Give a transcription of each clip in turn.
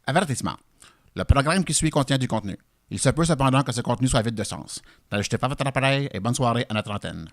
Avertissement. Le programme qui suit contient du contenu. Il se peut cependant que ce contenu soit vide de sens. N'ajustez pas votre appareil et bonne soirée à notre antenne.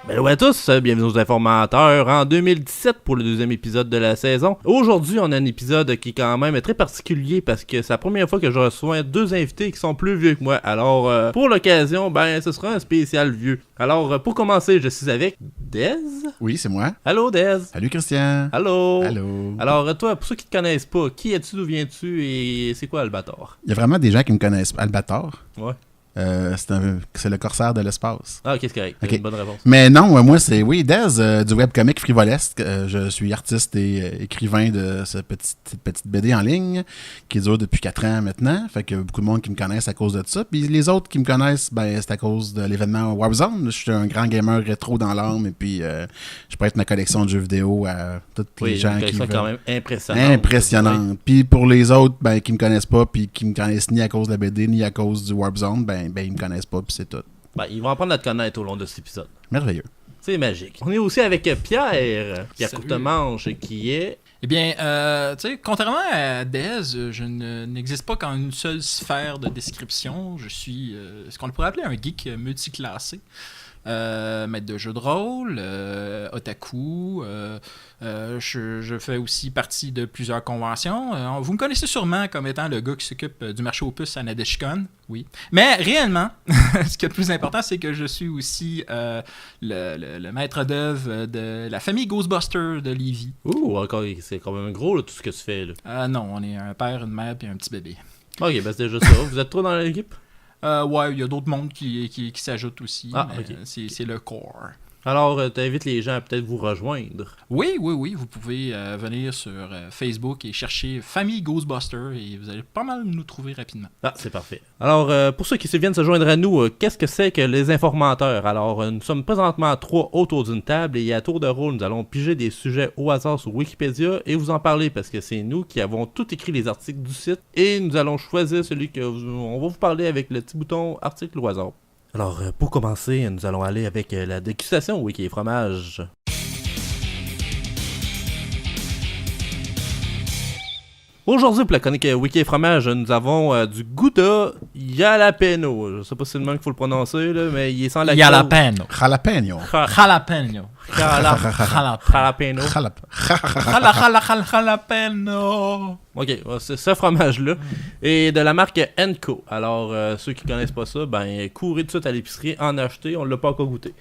Hello à tous, bienvenue aux Informateurs en 2017 pour le deuxième épisode de la saison. Aujourd'hui, on a un épisode qui est quand même très particulier parce que c'est la première fois que je reçois deux invités qui sont plus vieux que moi. Alors, pour l'occasion, ce sera un spécial vieux. Alors, pour commencer, je suis avec Dez. Oui, c'est moi. Allô, Dez. Salut, Christian. Allô. Allô. Alors, toi, pour ceux qui te connaissent pas, qui es-tu, d'où viens-tu et c'est quoi Albator? Il y a vraiment des gens qui me connaissent. Albator. Ouais. C'est le corsaire de l'espace. Ah, ok, c'est correct. Okay. Une bonne réponse. Mais non, moi, c'est Dez du webcomic Frivolesque. Je suis artiste et écrivain de cette petite BD en ligne qui dure depuis 4 ans maintenant. Fait que beaucoup de monde qui me connaissent à cause de ça. Puis les autres qui me connaissent, c'est à cause de l'événement Warzone. Je suis un grand gamer rétro dans l'âme et puis je prête ma collection de jeux vidéo à tous les gens qui veulent. Quand même impressionnante. Puis pour les autres qui me connaissent pas puis qui me connaissent ni à cause de la BD ni à cause du Warzone, ils me connaissent pas, puis c'est tout. Ils vont apprendre à te connaître au long de cet épisode. Merveilleux. C'est magique. On est aussi avec Pierre Courtemanche, qui est... Eh bien, contrairement à Dez, je n'existe pas qu'en une seule sphère de description. Je suis ce qu'on pourrait appeler un geek multiclassé. Maître de jeux de rôle, otaku, je fais aussi partie de plusieurs conventions. Vous me connaissez sûrement comme étant le gars qui s'occupe du marché aux puces à Nadeshikon, oui. Mais réellement, ce qui est le plus important, c'est que je suis aussi le maître d'œuvre de la famille Ghostbusters de Lévis. Ouh, encore, c'est quand même gros là, tout ce que tu fais. Là. Non, on est un père, une mère et un petit bébé. Ok, c'est déjà ça. Vous êtes trop dans l'équipe? Ouais, il y a d'autres mondes qui s'ajoutent aussi. Okay. C'est le core. Alors, t'invites les gens à peut-être vous rejoindre. Oui. Vous pouvez venir sur Facebook et chercher Famille Ghostbusters et vous allez pas mal nous trouver rapidement. Ah, c'est parfait. Alors, pour ceux qui viennent se joindre à nous, qu'est-ce que c'est que les informateurs? Alors, nous sommes présentement 3 autour d'une table et à tour de rôle, nous allons piger des sujets au hasard sur Wikipédia et vous en parler parce que c'est nous qui avons tout écrit les articles du site et nous allons choisir celui on va vous parler avec le petit bouton article au hasard. Alors, pour commencer, nous allons aller avec la dégustation Wiki et fromage. Aujourd'hui, pour la chronique Wiki et fromage, nous avons du Gouda Jalapeno. Je sais pas si c'est le nom qu'il faut le prononcer, là, mais il est sans la Jalapeno. Jalapeno. Jalapeno. Jalapeno. Jalapeno. Ok, c'est ce fromage-là. Et de la marque Enco. Alors, ceux qui connaissent pas ça, courez tout de suite à l'épicerie, en acheter, on l'a pas encore goûté.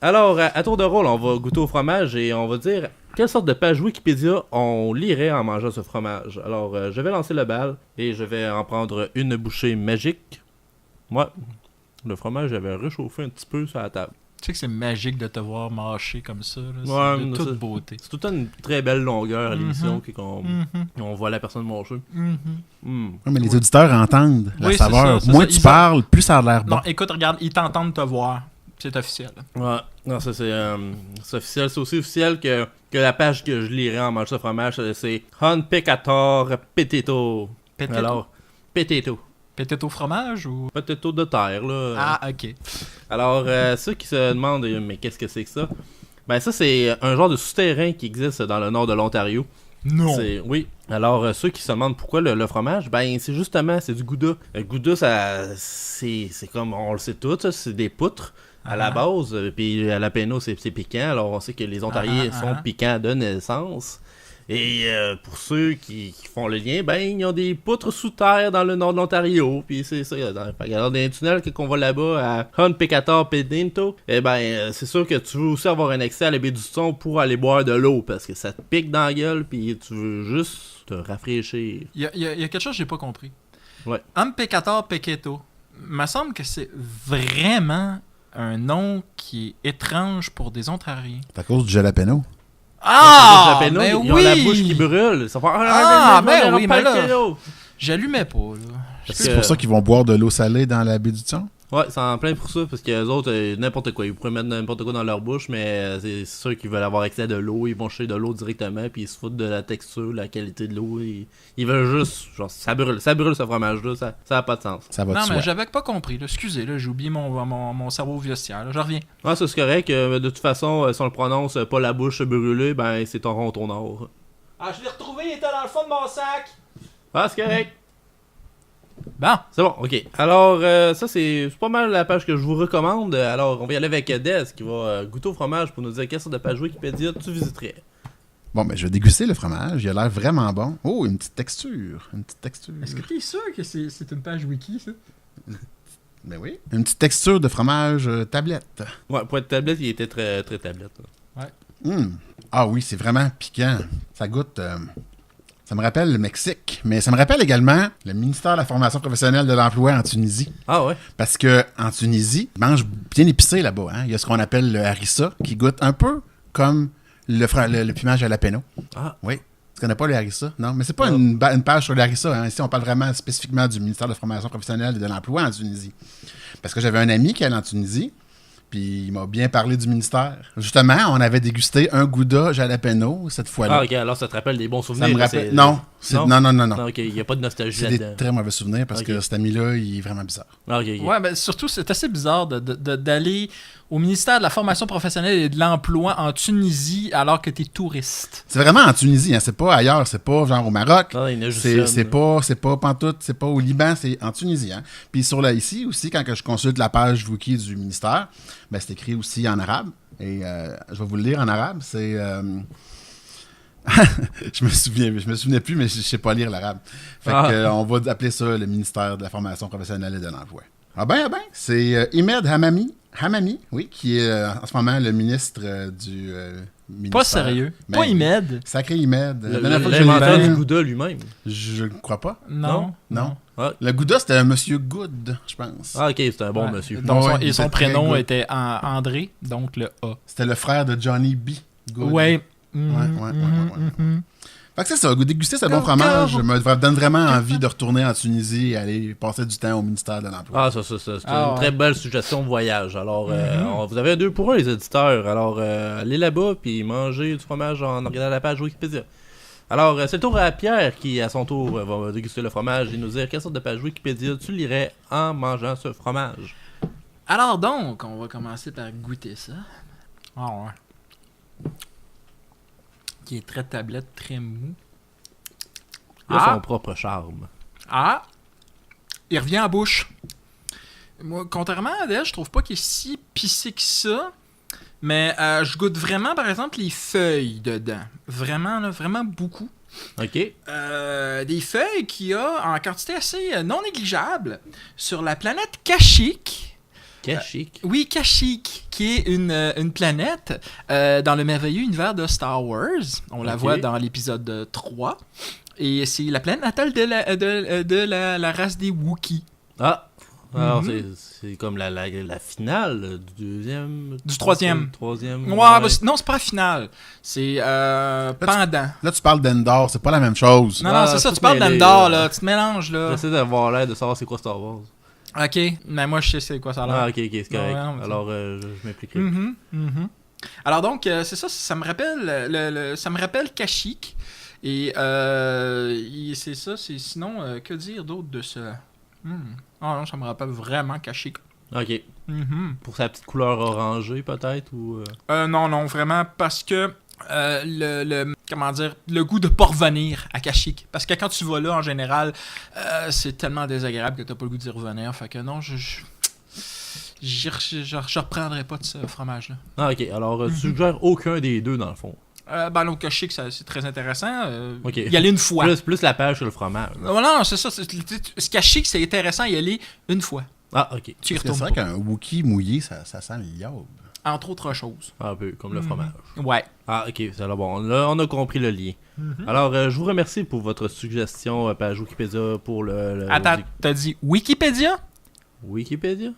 Alors, à tour de rôle, on va goûter au fromage et on va dire quelle sorte de page Wikipédia on lirait en mangeant ce fromage. Alors, je vais lancer le bal et je vais en prendre une bouchée magique. Moi, le fromage, j'avais réchauffé un petit peu sur la table. Tu sais que c'est magique de te voir mâcher comme ça. Là. Ouais, c'est de toute beauté. C'est tout le temps une très belle longueur à l'émission on voit la personne manger. Ouais, mais les auditeurs entendent la saveur. C'est ça, moins tu parles, plus ça a l'air bon. Non, écoute, regarde, ils t'entendent te voir. C'est officiel. Ouais, non, ça c'est officiel. C'est aussi officiel que la page que je lirai en mangeant ce fromage, c'est Han Pecator Petito. Alors, Petito. Petito fromage ou... Petito de terre, là. Ah, ok. Alors, ceux qui se demandent, mais qu'est-ce que c'est que ça? Ça, c'est un genre de souterrain qui existe dans le nord de l'Ontario. Non! Oui. Alors, ceux qui se demandent pourquoi le fromage, c'est justement, c'est du Gouda. Le Gouda, c'est comme, on le sait tous, ça, c'est des poutres à la base. Puis à la Jalapeno, c'est piquant. Alors, on sait que les Ontariens sont piquants de naissance. Et pour ceux qui font le lien, ils ont des poutres sous terre dans le nord de l'Ontario. Puis c'est ça, dans un tunnel qu'on va là-bas à Han Pecator Pedinto, c'est sûr que tu veux aussi avoir un accès à la baie du Son pour aller boire de l'eau parce que ça te pique dans la gueule puis tu veux juste te rafraîchir. Il y a quelque chose que j'ai pas compris. Ouais. Han Pecator Pequeto. Il me semble que c'est vraiment un nom qui est étrange pour des Ontariens. C'est à cause du jalapeno. Ah! Ils Mais ont la bouche qui brûle. Ça fait... oui, mais là... J'allumais pas, là. C'est pour ça qu'ils vont boire de l'eau salée dans la baie du Son? Ouais, c'est en plein pour ça, parce que les autres, n'importe quoi, ils pourraient mettre n'importe quoi dans leur bouche, mais c'est sûr qu'ils veulent avoir accès à de l'eau, ils vont chercher de l'eau directement, puis ils se foutent de la texture, la qualité de l'eau, ils veulent juste, genre, ça brûle ce fromage-là, ça a pas de sens. Ça va de Non, soi. mais j'avais pas compris. Là. Excusez, là, j'ai oublié mon cerveau vestiaire. Là. Je reviens. Ouais, ça, c'est correct, de toute façon, si on le prononce pas la bouche brûlée, ben c'est ton rond ton or. Ah, je l'ai retrouvé, il était dans le fond de mon sac. Ah, c'est correct. Bon. C'est bon, ok. Alors, ça, c'est pas mal la page que je vous recommande. Alors, on va y aller avec Dez qui va goûter au fromage pour nous dire quelle sorte de page Wikipédia tu visiterais. Bon, ben, je vais déguster le fromage. Il a l'air vraiment bon. Oh, une petite texture. Une petite texture. Est-ce que t'es sûr que c'est une page wiki, ça? Ben oui. Une petite texture de fromage tablette. Ouais, pour être tablette, il était très, très tablette. Ah oui, c'est vraiment piquant. Ça goûte... ça me rappelle le Mexique, mais ça me rappelle également le ministère de la Formation professionnelle de l'Emploi en Tunisie. Ah ouais? Parce que en Tunisie, ils mangent bien épicé là-bas. Hein? Il y a ce qu'on appelle le harissa, qui goûte un peu comme le pimage jalapeno. Ah. Oui. Tu connais pas le harissa? Non, mais c'est pas Non. une page sur le harissa. Hein? Ici, on parle vraiment spécifiquement du ministère de la Formation professionnelle et de l'Emploi en Tunisie. Parce que j'avais un ami qui allait en Tunisie, puis il m'a bien parlé du ministère. Justement, on avait dégusté un gouda jalapeno cette fois-là. Ah, ok, alors ça te rappelle des bons souvenirs. Ça me là, rappelle... c'est- Non, Non? non. Ok, il n'y a pas de nostalgie C'est des là-dedans. très mauvais souvenirs parce Ok. que cet ami-là, il est vraiment bizarre. Ah, ok, ok. Ouais, ben surtout, c'est assez bizarre d'aller au ministère de la Formation professionnelle et de l'Emploi en Tunisie alors que t'es touriste. C'est vraiment en Tunisie, hein? C'est pas ailleurs, c'est pas genre au Maroc. Ah, il y en a juste C'est une. c'est pas pantoute, c'est pas au Liban, c'est en Tunisie. Hein? Puis ici aussi, quand que je consulte la page Wiki du ministère, ben, c'est écrit aussi en arabe. Et je vais vous le lire en arabe. C'est... je me souvenais plus, mais je sais pas lire l'arabe. Fait Ah. que, on va appeler ça le ministère de la Formation professionnelle et de l'Emploi. Ah ben, c'est Imed Hamami, oui, qui est en ce moment le ministre du ministère. Pas sérieux. Ben, Pas Imed. Sacré Imed. La dernière fois que je L'inventeur l'ai du vu, Gouda lui-même. je ne crois pas. Non. Non. Ah, Le Gouda, c'était un monsieur Good, je pense. ah, ok, c'est un bon Ouais. monsieur. Donc, Ouais, et il son était très prénom good. était André, donc le A. C'était le frère de Johnny B. Good. Ouais. Ouais. Fait que c'est ça, déguster ce bon fromage me donne vraiment envie de retourner en Tunisie et aller passer du temps au ministère de l'Emploi. Ah, ça, c'est Ah, une ouais. très belle suggestion de voyage. Alors, vous avez 2 pour 1, les éditeurs. Alors, allez là-bas, puis mangez du fromage en regardant la page Wikipédia. Alors, c'est le tour à Pierre qui, à son tour, va déguster le fromage et nous dire quelle sorte de page Wikipédia tu lirais en mangeant ce fromage. Alors donc, on va commencer par goûter ça. Ah ouais. Qui est très tablette, très mou. Il a Ah. son propre charme. Ah! Il revient en bouche. Moi, contrairement à Adèle, je trouve pas qu'il est si pissé que ça. Mais je goûte vraiment, par exemple, les feuilles dedans. Vraiment, là, vraiment beaucoup. Ok. Des feuilles qu'il y a en quantité assez non négligeable sur la planète Kashyyyk. Kashyyyk. Oui, Kashyyyk, qui est une planète dans le merveilleux univers de Star Wars. On la Ok. voit dans l'épisode 3. Et c'est la planète natale de la race des Wookiees. Ah. Alors, Mhm. c'est comme la finale du deuxième... Du troisième. Troisième. Ouais, ouais. bah, non, c'est pas la finale. C'est pendant. Là, tu parles d'Endor, c'est pas la même chose. Non, Ah, non, c'est ça, tout tu parles mêlé, d'Endor, là. là. Tu te mélanges, là. J'essaie d'avoir l'air de savoir c'est quoi Star Wars. Ok, mais moi, je sais c'est quoi ça a l'air. Ah, ok, c'est correct. Ouais, non, mais Alors, je m'impliquerai. Mhm, mhm. Alors donc, c'est ça, ça me rappelle ça me rappelle Kashyyyk. Et c'est ça, c'est sinon, que dire d'autre de ça? Ah non, ça me rappelle vraiment Kashyyyk. Ok. Mhm. Pour sa petite couleur orangée, peut-être, ou... Non, vraiment, parce que comment dire, le goût de pas revenir à Kashyyyk. Parce que quand tu vas là, en général, c'est tellement désagréable que t'as pas le goût d'y revenir. Fait que non, je reprendrai pas de ce fromage-là. Ah, ok. Alors, tu suggères aucun des deux, dans le fond. Ben donc, Kashyyyk, c'est très intéressant. Ok. Y aller une fois. Plus la page sur le fromage. Non, c'est ça. Ce Kashyyyk, c'est intéressant y aller une fois. Ah, ok. Tu y Parce que c'est retournes vrai pas. qu'un Wookie mouillé, ça sent l'iode. Entre autres choses. Un peu, comme le fromage. Ouais. Ah, ok. C'est alors bon. Là, on a compris le lien. Alors, je vous remercie pour votre suggestion, page Wikipédia, pour le Attends, t'as dit Wikipédia? Wikipédia?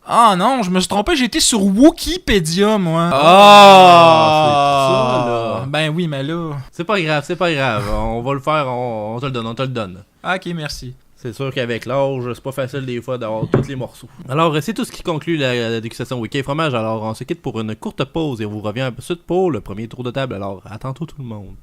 Ah non, je me suis trompé, j'ai été sur Wikipédia, moi. Ah, c'est pour ça, là. Ben oui, mais là... C'est pas grave, c'est pas grave. On va le faire, on te le donne, on te le donne. Ah, ok, merci. C'est sûr qu'avec l'âge, c'est pas facile des fois d'avoir tous les morceaux. Alors, c'est tout ce qui conclut la dégustation Wiki Fromage. Alors, on se quitte pour une courte pause et on vous revient ensuite pour le premier tour de table. Alors, à tantôt tout le monde.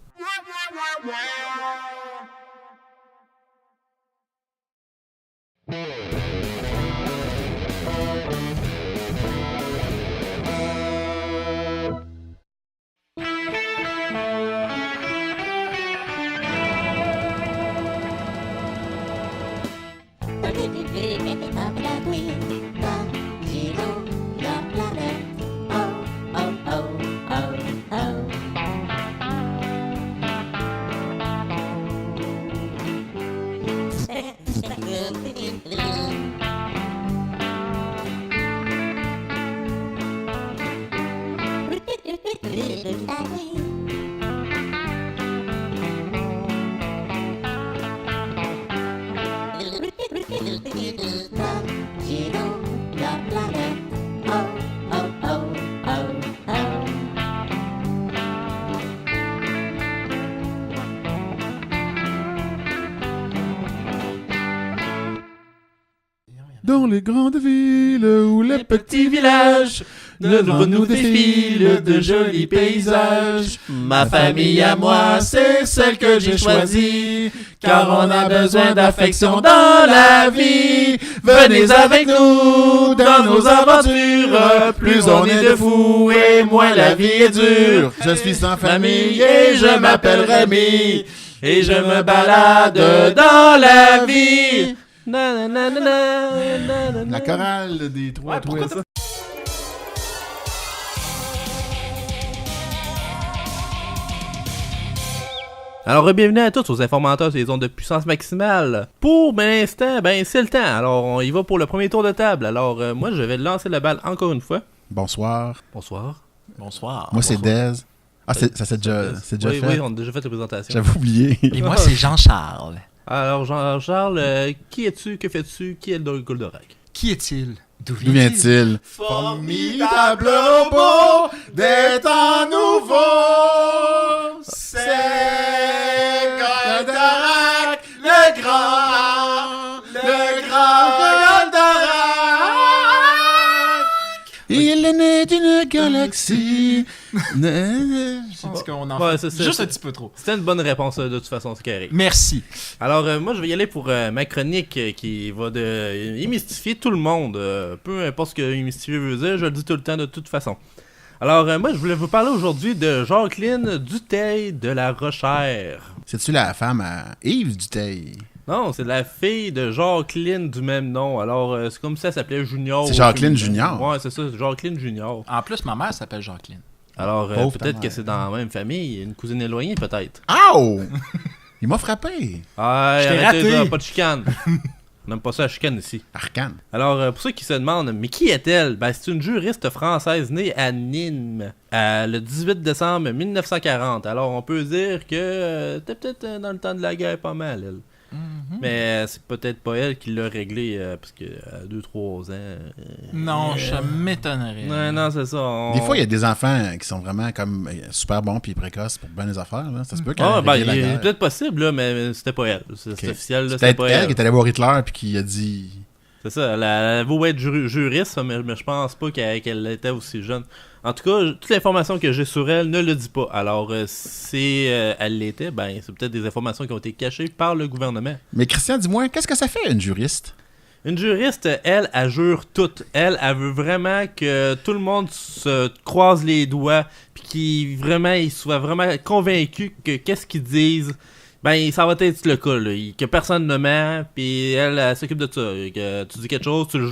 Dans les grandes villes ou les Petits villages, devant nous défilent de jolis paysages. Ma famille à moi, c'est celle que j'ai choisie, car on a besoin d'affection dans la vie. Venez avec nous dans nos aventures, plus on est de fous et moins la vie est dure. Je suis sans Famille et je m'appelle Rémi, et je me balade dans la vie. La chorale des trois twists. Alors, bienvenue à tous aux informateurs sur les ondes de puissance maximale. Pour l'instant, c'est le temps. Alors, on y va pour le premier tour de table. Alors, moi, je vais lancer la balle encore une fois. Bonsoir. Bonsoir. Bonsoir. Moi, c'est Dez. Ah, ça c'est déjà Oui, fait? oui, on a déjà fait la présentation. J'avais oublié. Et moi, c'est Jean-Charles. Alors, Jean-Charles, qui es-tu, que fais-tu, qui est le Goldorak? Qui est-il? D'où D'où vient-il? Formidable robot des temps nouveaux, c'est Goldorak, le grand Goldorak. Il est né d'une galaxie. Je pense qu'on en Ouais, fait c'est juste ça. un petit peu trop. C'était une bonne réponse de toute façon, c'est carré. Merci. Alors, moi, je vais y aller pour ma chronique qui va démystifier tout le monde. Peu importe ce que démystifier veut dire, je le dis tout le temps de toute façon. Alors, moi, je voulais vous parler aujourd'hui de Jacqueline Dutheil de la Rochère. C'est-tu la femme à Yves Dutheil? Non, c'est la fille de Jacqueline du même nom. Alors, c'est comme ça, elle s'appelle Junior. C'est Jacqueline Junior? Ouais, c'est ça, Jacqueline Junior. En plus, ma mère s'appelle Jacqueline. Alors, Pauvre ta peut-être que mère. c'est dans la même famille, une cousine éloignée, peut-être. Ow! Il m'a frappé. Ah, Je t'ai arrêtez raté. ça, pas de chicane. On n'aime pas ça, la chicane ici. Arcane. Alors, pour ceux qui se demandent, mais qui est-elle? Ben, c'est une juriste française née à Nîmes le 18 décembre 1940. Alors, on peut dire que t'es peut-être dans le temps de la guerre pas mal, elle. Mais c'est peut-être pas elle qui l'a réglé, parce que à 2-3 ans... Non, ça m'étonnerait. Non, c'est ça. Des fois, il y a des enfants qui sont vraiment comme super bons puis précoces pour bien les affaires. Là. Ça se peut qu'elle Ah, ait ben, réglé la il est guerre. peut-être possible, là, mais c'était pas elle. C'est officiel, là, C'est c'était peut-être pas elle elle. qui est allée voir Hitler puis qui a dit... C'est ça, elle vaut être juriste, mais je pense pas qu'elle était aussi jeune. En tout cas, toute l'information que j'ai sur elle ne le dit pas. Alors, si elle l'était, ben c'est peut-être des informations qui ont été cachées par le gouvernement. Mais Christian, dis-moi, qu'est-ce que ça fait une juriste? Une juriste, elle jure tout. Elle veut vraiment que tout le monde se croise les doigts, puis qu'ils soient vraiment convaincus que qu'est-ce qu'ils disent, ben ça va être le cas, là. Que personne ne ment, puis elle s'occupe de ça. Que tu dis quelque chose, tu le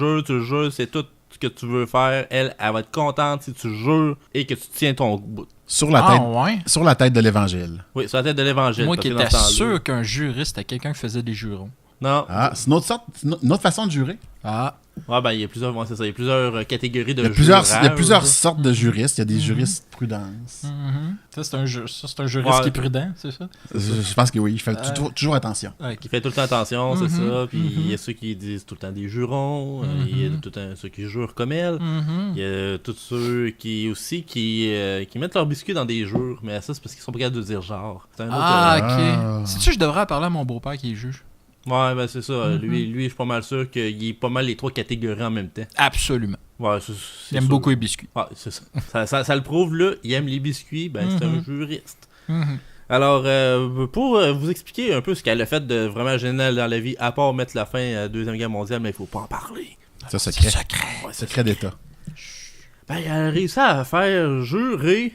jures, c'est tout ce que tu veux faire. Elle va être contente si tu jures et que tu tiens ton bout. Sur la tête, sur la tête de l'évangile. Oui, sur la tête de l'évangile. Moi parce qui que dans étais ce temps-là- sûr qu'un juriste était quelqu'un qui faisait des jurons. Non. Ah, c'est une autre sorte, une autre façon de jurer. Ah. Ouais, ben il y a plusieurs, c'est ça, il y a plusieurs catégories de Il y a plusieurs jurages. sortes de juristes. Il y a des juristes prudence. Ça, c'est un juriste Ouais. qui est prudent, c'est ça? Je pense que oui, il fait toujours attention. Qui fait tout le temps attention, c'est ça. Puis il y a ceux qui disent tout le temps des jurons. Il y a tout le temps ceux qui jurent comme elle. Il y a tous ceux qui mettent leurs biscuits dans des jures. Mais ça, c'est parce qu'ils sont pas capables de dire genre. C'est un autre, Ah, Ah. ok. Sais-tu, je devrais en parler à mon beau-père qui est juge. Ouais, ben c'est ça. Lui, je suis pas mal sûr qu'il est pas mal les 3 catégories en même temps. Absolument. Ouais, Il aime beaucoup les biscuits. Ouais, c'est ça. Ça le prouve, là. Il aime les biscuits. Ben, c'est un juriste. Mhm. Alors, pour vous expliquer un peu ce qu'elle a fait de vraiment génial dans la vie, à part mettre la fin à la Deuxième Guerre mondiale, mais il faut pas en parler. C'est secret. Ouais, Secret d'État. Ben, elle a réussi à faire jurer.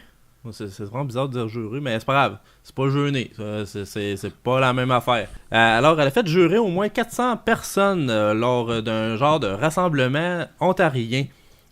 C'est vraiment bizarre de dire jurer, mais c'est pas grave. C'est pas jeûner. C'est pas la même affaire. Alors, elle a fait jurer au moins 400 personnes lors d'un genre de rassemblement ontarien.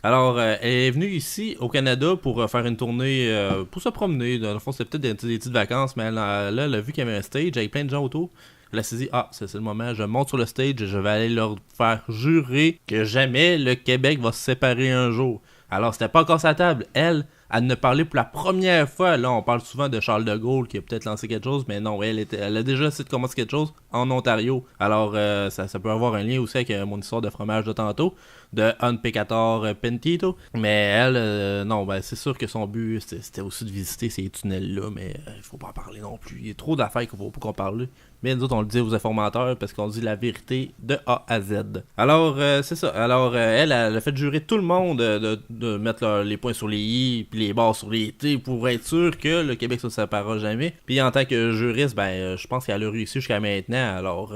Alors, elle est venue ici, au Canada, pour faire une tournée, pour se promener. Dans le fond, c'était peut-être des petites vacances, mais elle a vu qu'il y avait un stage avec plein de gens autour. Elle s'est dit, c'est le moment, je monte sur le stage et je vais aller leur faire jurer que jamais le Québec va se séparer un jour. Alors, c'était pas encore sa table. Elle ne parlait pour la première fois. Là, on parle souvent de Charles de Gaulle qui a peut-être lancé quelque chose, mais non, elle a déjà essayé de commencer quelque chose en Ontario. Alors, ça peut avoir un lien aussi avec mon histoire de fromage de tantôt, de Un Pecator Pentito. Mais elle, non, ben c'est sûr que son but, c'était aussi de visiter ces tunnels-là, mais il faut pas en parler non plus. Il y a trop d'affaires qu'il faut pas qu'on parle. Mais nous autres, on le dit aux informateurs parce qu'on dit la vérité de A à Z. Alors, c'est ça. Alors, elle a fait jurer tout le monde de mettre les points sur les I puis les barres sur les T pour être sûr que le Québec ne se séparera jamais. Puis en tant que juriste, ben, je pense qu'elle a réussi jusqu'à maintenant. Alors,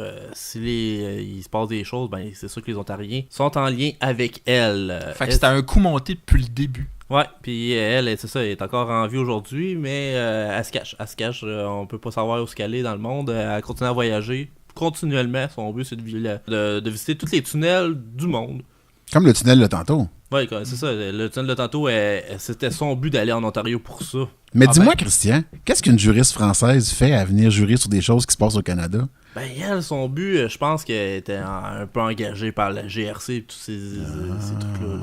il se passe des choses, ben, c'est sûr que les Ontariens sont en lien avec elle. Fait que c'était un coup monté depuis le début. Ouais, puis elle, c'est ça, elle est encore en vie aujourd'hui, mais elle se cache, on peut pas savoir où qu'elle est dans le monde, elle continue à voyager continuellement, son but c'est de visiter tous les tunnels du monde. Comme le tunnel de tantôt. Ouais, c'est ça, le tunnel de tantôt, c'était son but d'aller en Ontario pour ça. Mais dis-moi, Christian, qu'est-ce qu'une juriste française fait à venir jurer sur des choses qui se passent au Canada? Ben, elle, son but, je pense qu'elle était un peu engagée par la GRC et tous ces trucs-là.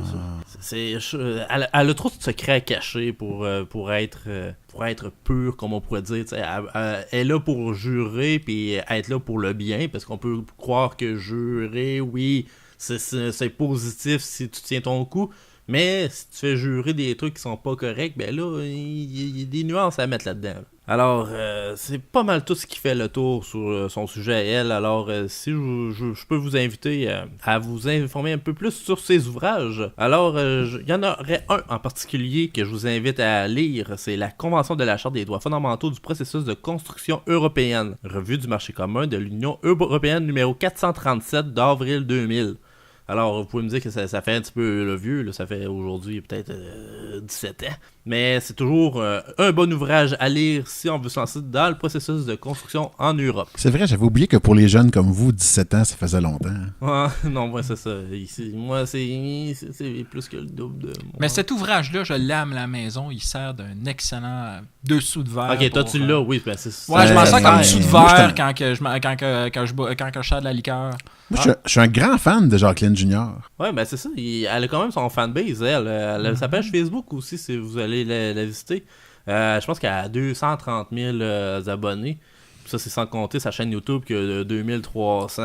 Elle a trop de secrets à cacher pour être pure, comme on pourrait dire. Elle est là pour jurer puis être là pour le bien, parce qu'on peut croire que jurer, oui, c'est positif si tu tiens ton coup. Mais si tu fais jurer des trucs qui sont pas corrects, ben là, il y a des nuances à mettre là-dedans. Alors, c'est pas mal tout ce qui fait le tour sur son sujet à elle. Alors, si je peux vous inviter à vous informer un peu plus sur ses ouvrages. Alors, il y en aurait un en particulier que je vous invite à lire. C'est la Convention de la Charte des droits fondamentaux du processus de construction européenne. Revue du marché commun de l'Union européenne numéro 437 d'avril 2000. Alors, vous pouvez me dire que ça fait un petit peu le vieux, là, ça fait aujourd'hui peut-être 17 ans. Mais c'est toujours un bon ouvrage à lire si on veut se lancer dans le processus de construction en Europe. C'est vrai, j'avais oublié que pour les jeunes comme vous, 17 ans, ça faisait longtemps. Non, moi c'est ça. Moi, c'est plus que le double de moi. Mais cet ouvrage-là, je l'ai à la maison, il sert d'un excellent dessous de verre. Ok, toi tu l'as, oui. Ben, ouais, je m'en sers comme dessous de verre Moi, quand je sers de la liqueur. Moi, je suis un grand fan de Jacqueline Junior. Ouais, ben c'est ça. Elle a quand même son fanbase, elle. Elle a sa page Facebook aussi, si vous allez la visiter. Je pense qu'elle a 230 000 abonnés. Ça, c'est sans compter sa chaîne YouTube qui a 2300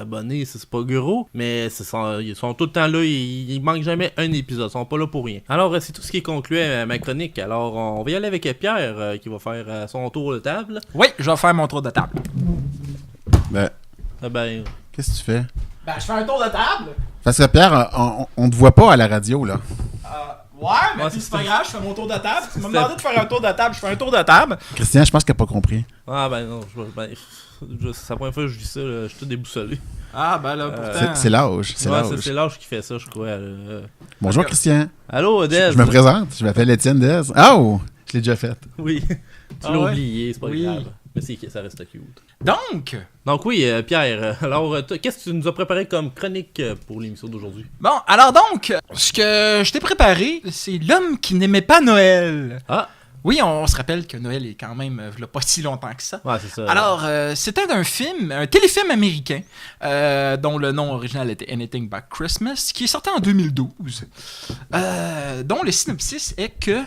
abonnés. C'est pas gros, mais ils sont tout le temps là. Il manque jamais un épisode. Ils sont pas là pour rien. Alors, c'est tout ce qui conclut ma chronique. Alors, on va y aller avec Pierre qui va faire son tour de table. Oui, je vais faire mon tour de table. Qu'est-ce que tu fais? Ben, je fais un tour de table. Parce que Pierre, on te voit pas à la radio, là. Ouais, mais c'est pas grave, je fais mon tour de table. Tu m'as demandé de faire un tour de table, je fais un tour de table. Christian, je pense qu'il n'a pas compris. Ah ben non, c'est la première fois que je vis ça, je suis tout déboussolé. Ah ben là, pourtant... C'est l'âge. C'est l'âge qui fait ça, je crois. Bonjour, Christian. Allô, Dez. Je me présente, je m'appelle Étienne Dez. Oh, je l'ai déjà fait. Oui, tu l'as oublié, c'est pas grave. Mais ça reste cute. Donc oui, Pierre, alors qu'est-ce que tu nous as préparé comme chronique pour l'émission d'aujourd'hui? Bon, alors donc, ce que je t'ai préparé, c'est L'homme qui n'aimait pas Noël. Ah! Oui, on se rappelle que Noël est quand même pas si longtemps que ça. Ouais, c'est ça. Alors, c'était un téléfilm américain, dont le nom original était Anything But Christmas, qui est sorti en 2012, dont le synopsis est que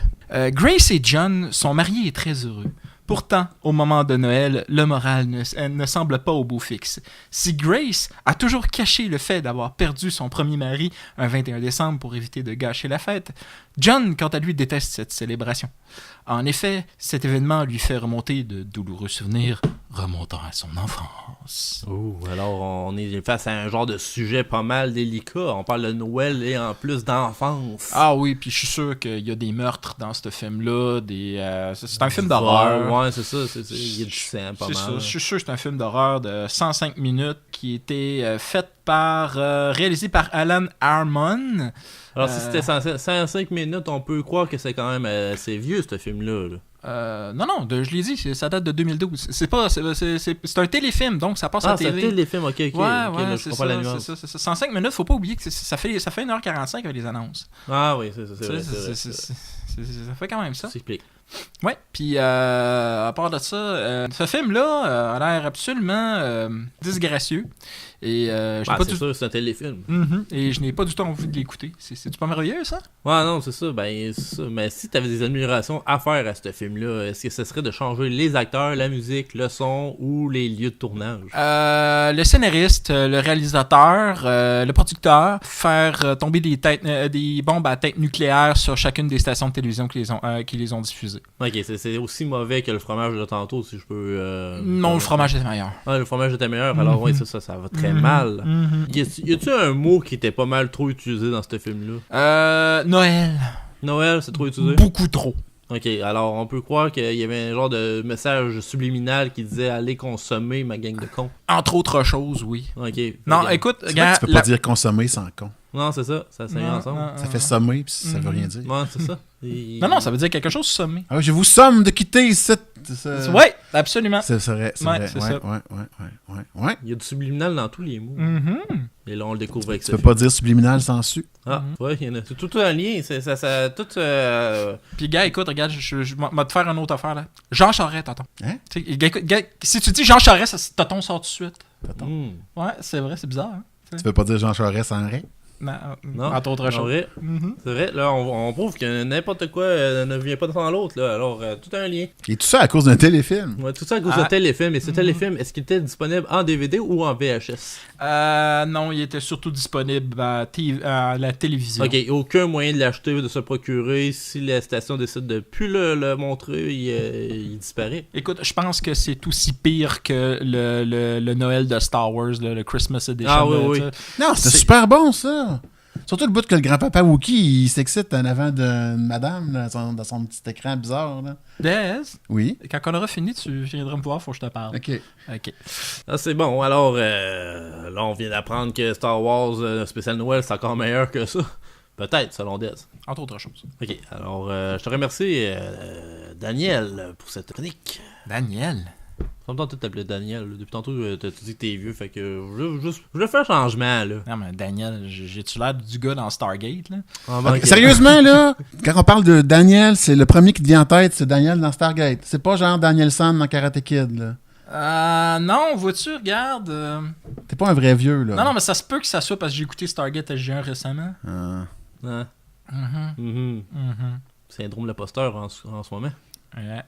Grace et John sont mariés et très heureux. Pourtant, au moment de Noël, le moral ne semble pas au beau fixe. Si Grace a toujours caché le fait d'avoir perdu son premier mari un 21 décembre pour éviter de gâcher la fête, John, quant à lui, déteste cette célébration. En effet, cet événement lui fait remonter de douloureux souvenirs remontant à son enfance. Oh, alors on est face à un genre de sujet pas mal délicat. On parle de Noël et en plus d'enfance. Ah oui, puis je suis sûr qu'il y a des meurtres dans ce film-là. C'est un film d'horreur. Ouais, c'est ça. Il y a du sang pas mal. Ça. Je suis sûr que c'est un film d'horreur de 105 minutes qui était réalisé par Alan Harmon. Alors, si c'était 105 minutes, on peut croire que c'est quand même assez vieux, ce film-là. Non, je l'ai dit, ça date de 2012. C'est un téléfilm, donc ça passe à c'est TV. un téléfilm, ok. Ouais, là, je c'est comprends la ça, nuance. c'est ça. 105 minutes, faut pas oublier que ça fait 1h45 avec les annonces. Ah oui, c'est vrai. Ça fait quand même ça. Ça s'explique. Ouais, puis à part de ça, ce film-là a l'air absolument disgracieux. Et c'est sûr, c'est un téléfilm. Et je n'ai pas du tout envie de l'écouter. C'est pas merveilleux, ça? Ouais, non, c'est ça. C'est ça. Mais si tu avais des améliorations à faire à ce film-là, est-ce que ce serait de changer les acteurs, la musique, le son ou les lieux de tournage? Le scénariste, le réalisateur, le producteur, faire tomber des bombes à tête nucléaire sur chacune des stations de télévision qui les ont diffusées. Ok, c'est aussi mauvais que le fromage de tantôt, si je peux... Non, le fromage est meilleur. Ah, le fromage était meilleur, alors oui, ça va très mal. Y a-tu un mot qui était pas mal trop utilisé dans ce film-là? Noël. Noël, c'est trop utilisé? Beaucoup trop. Ok, alors on peut croire qu'il y avait un genre de message subliminal qui disait « Allez consommer, ma gang de cons ». Entre autres choses, oui. Ok. Non, écoute, C'est vrai que tu peux pas dire consommer sans con. Non, c'est ça, ça s'est ensemble. Ça fait sommer, puis ça veut rien dire. Ouais, c'est ça. Non, ça veut dire quelque chose sommé. Ah, je vous somme de quitter cette... Oui, absolument. C'est vrai, c'est vrai. C'est Ouais, ça. ouais. Il y a du subliminal dans tous les mots. Et là, on le découvre avec Tu ce peux film. pas dire subliminal sans su. Ah, ouais, il y en a. C'est tout un lien. Ça tout... Puis, gars, écoute, regarde, je vais te faire une autre affaire, là. Jean Charest, tonton. Hein? Tu sais, gars, si tu dis Jean Charest, tonton sort tout de suite. Ouais, c'est vrai, c'est bizarre. Hein? Tu peux pas dire Jean Charest sans ré? Non, entre autres choses. vrai. C'est vrai, là, on prouve que n'importe quoi ne vient pas sans l'autre, là. Alors, tout un lien. Et tout ça à cause d'un téléfilm. Ouais, tout ça à cause de téléfilm. Et ce téléfilm, est-ce qu'il était disponible en DVD ou en VHS? Non, il était surtout disponible à la télévision. Ok, aucun moyen de l'acheter, de se procurer. Si la station décide de plus le montrer, il disparaît. Écoute, je pense que c'est aussi pire que le Noël de Star Wars, le Christmas Edition. Ah oui. Non, c'était super bon, ça. Surtout le bout que le grand-papa Wookie, il s'excite en avant d'une madame là, dans son petit écran bizarre. Là. Dez, Oui. quand on aura fini, tu viendras me voir, faut que je te parle. OK. Ah, c'est bon. Alors, là, on vient d'apprendre que Star Wars spécial Noël, c'est encore meilleur que ça. Peut-être, selon Dez. Entre autres choses. Ok, alors, je te remercie, Daniel, pour cette chronique. Daniel? Ça me tente de t'appeler Daniel. Depuis tantôt, tu dis que t'es vieux, fait que je veux faire changement, là. Non, mais Daniel, j'ai-tu l'air du gars dans Stargate, là? Okay. Sérieusement, là, quand on parle de Daniel, c'est le premier qui te vient en tête, c'est Daniel dans Stargate. C'est pas genre Daniel San dans Karate Kid, là. Non, vois-tu, regarde. T'es pas un vrai vieux, là. Non, mais ça se peut que ça soit parce que j'ai écouté Stargate SG1 récemment. Ah. Syndrome l'imposteur en ce moment. Ouais.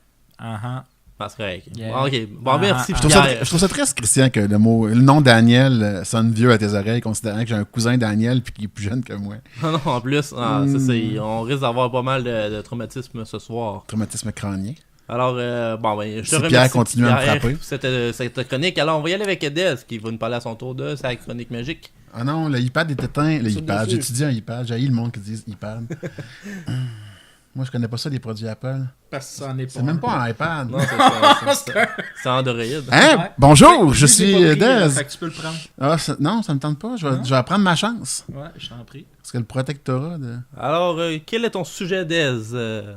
Ah, c'est correct. Yeah. Bon, ok. Bon, merci. Je trouve ça triste, Christian, que le nom Daniel sonne vieux à tes oreilles, considérant que j'ai un cousin Daniel puis qui est plus jeune que moi. Non, en plus, on risque d'avoir pas mal de traumatisme ce soir. Traumatisme crânien. Alors, je te Si remercie. Pierre continue à me frapper. Cette chronique. Alors, on va y aller avec Dez, qui va nous parler à son tour de sa chronique magique. Ah non, le iPad est éteint. Le Ça iPad, dessus. j'étudie un iPad. J'ai le monde qui dit iPad. Moi, je connais pas ça, les produits Apple. Parce que ça n'est pas. C'est même pas un iPad. Non, c'est Android. Hein? Ouais. Bonjour, je suis Dez. Fait que tu peux le prendre. Ah, non, ça me tente pas. Je vais prendre ma chance. Ouais, je t'en prie. Parce que le protectorat de... Alors, quel est ton sujet, Dez?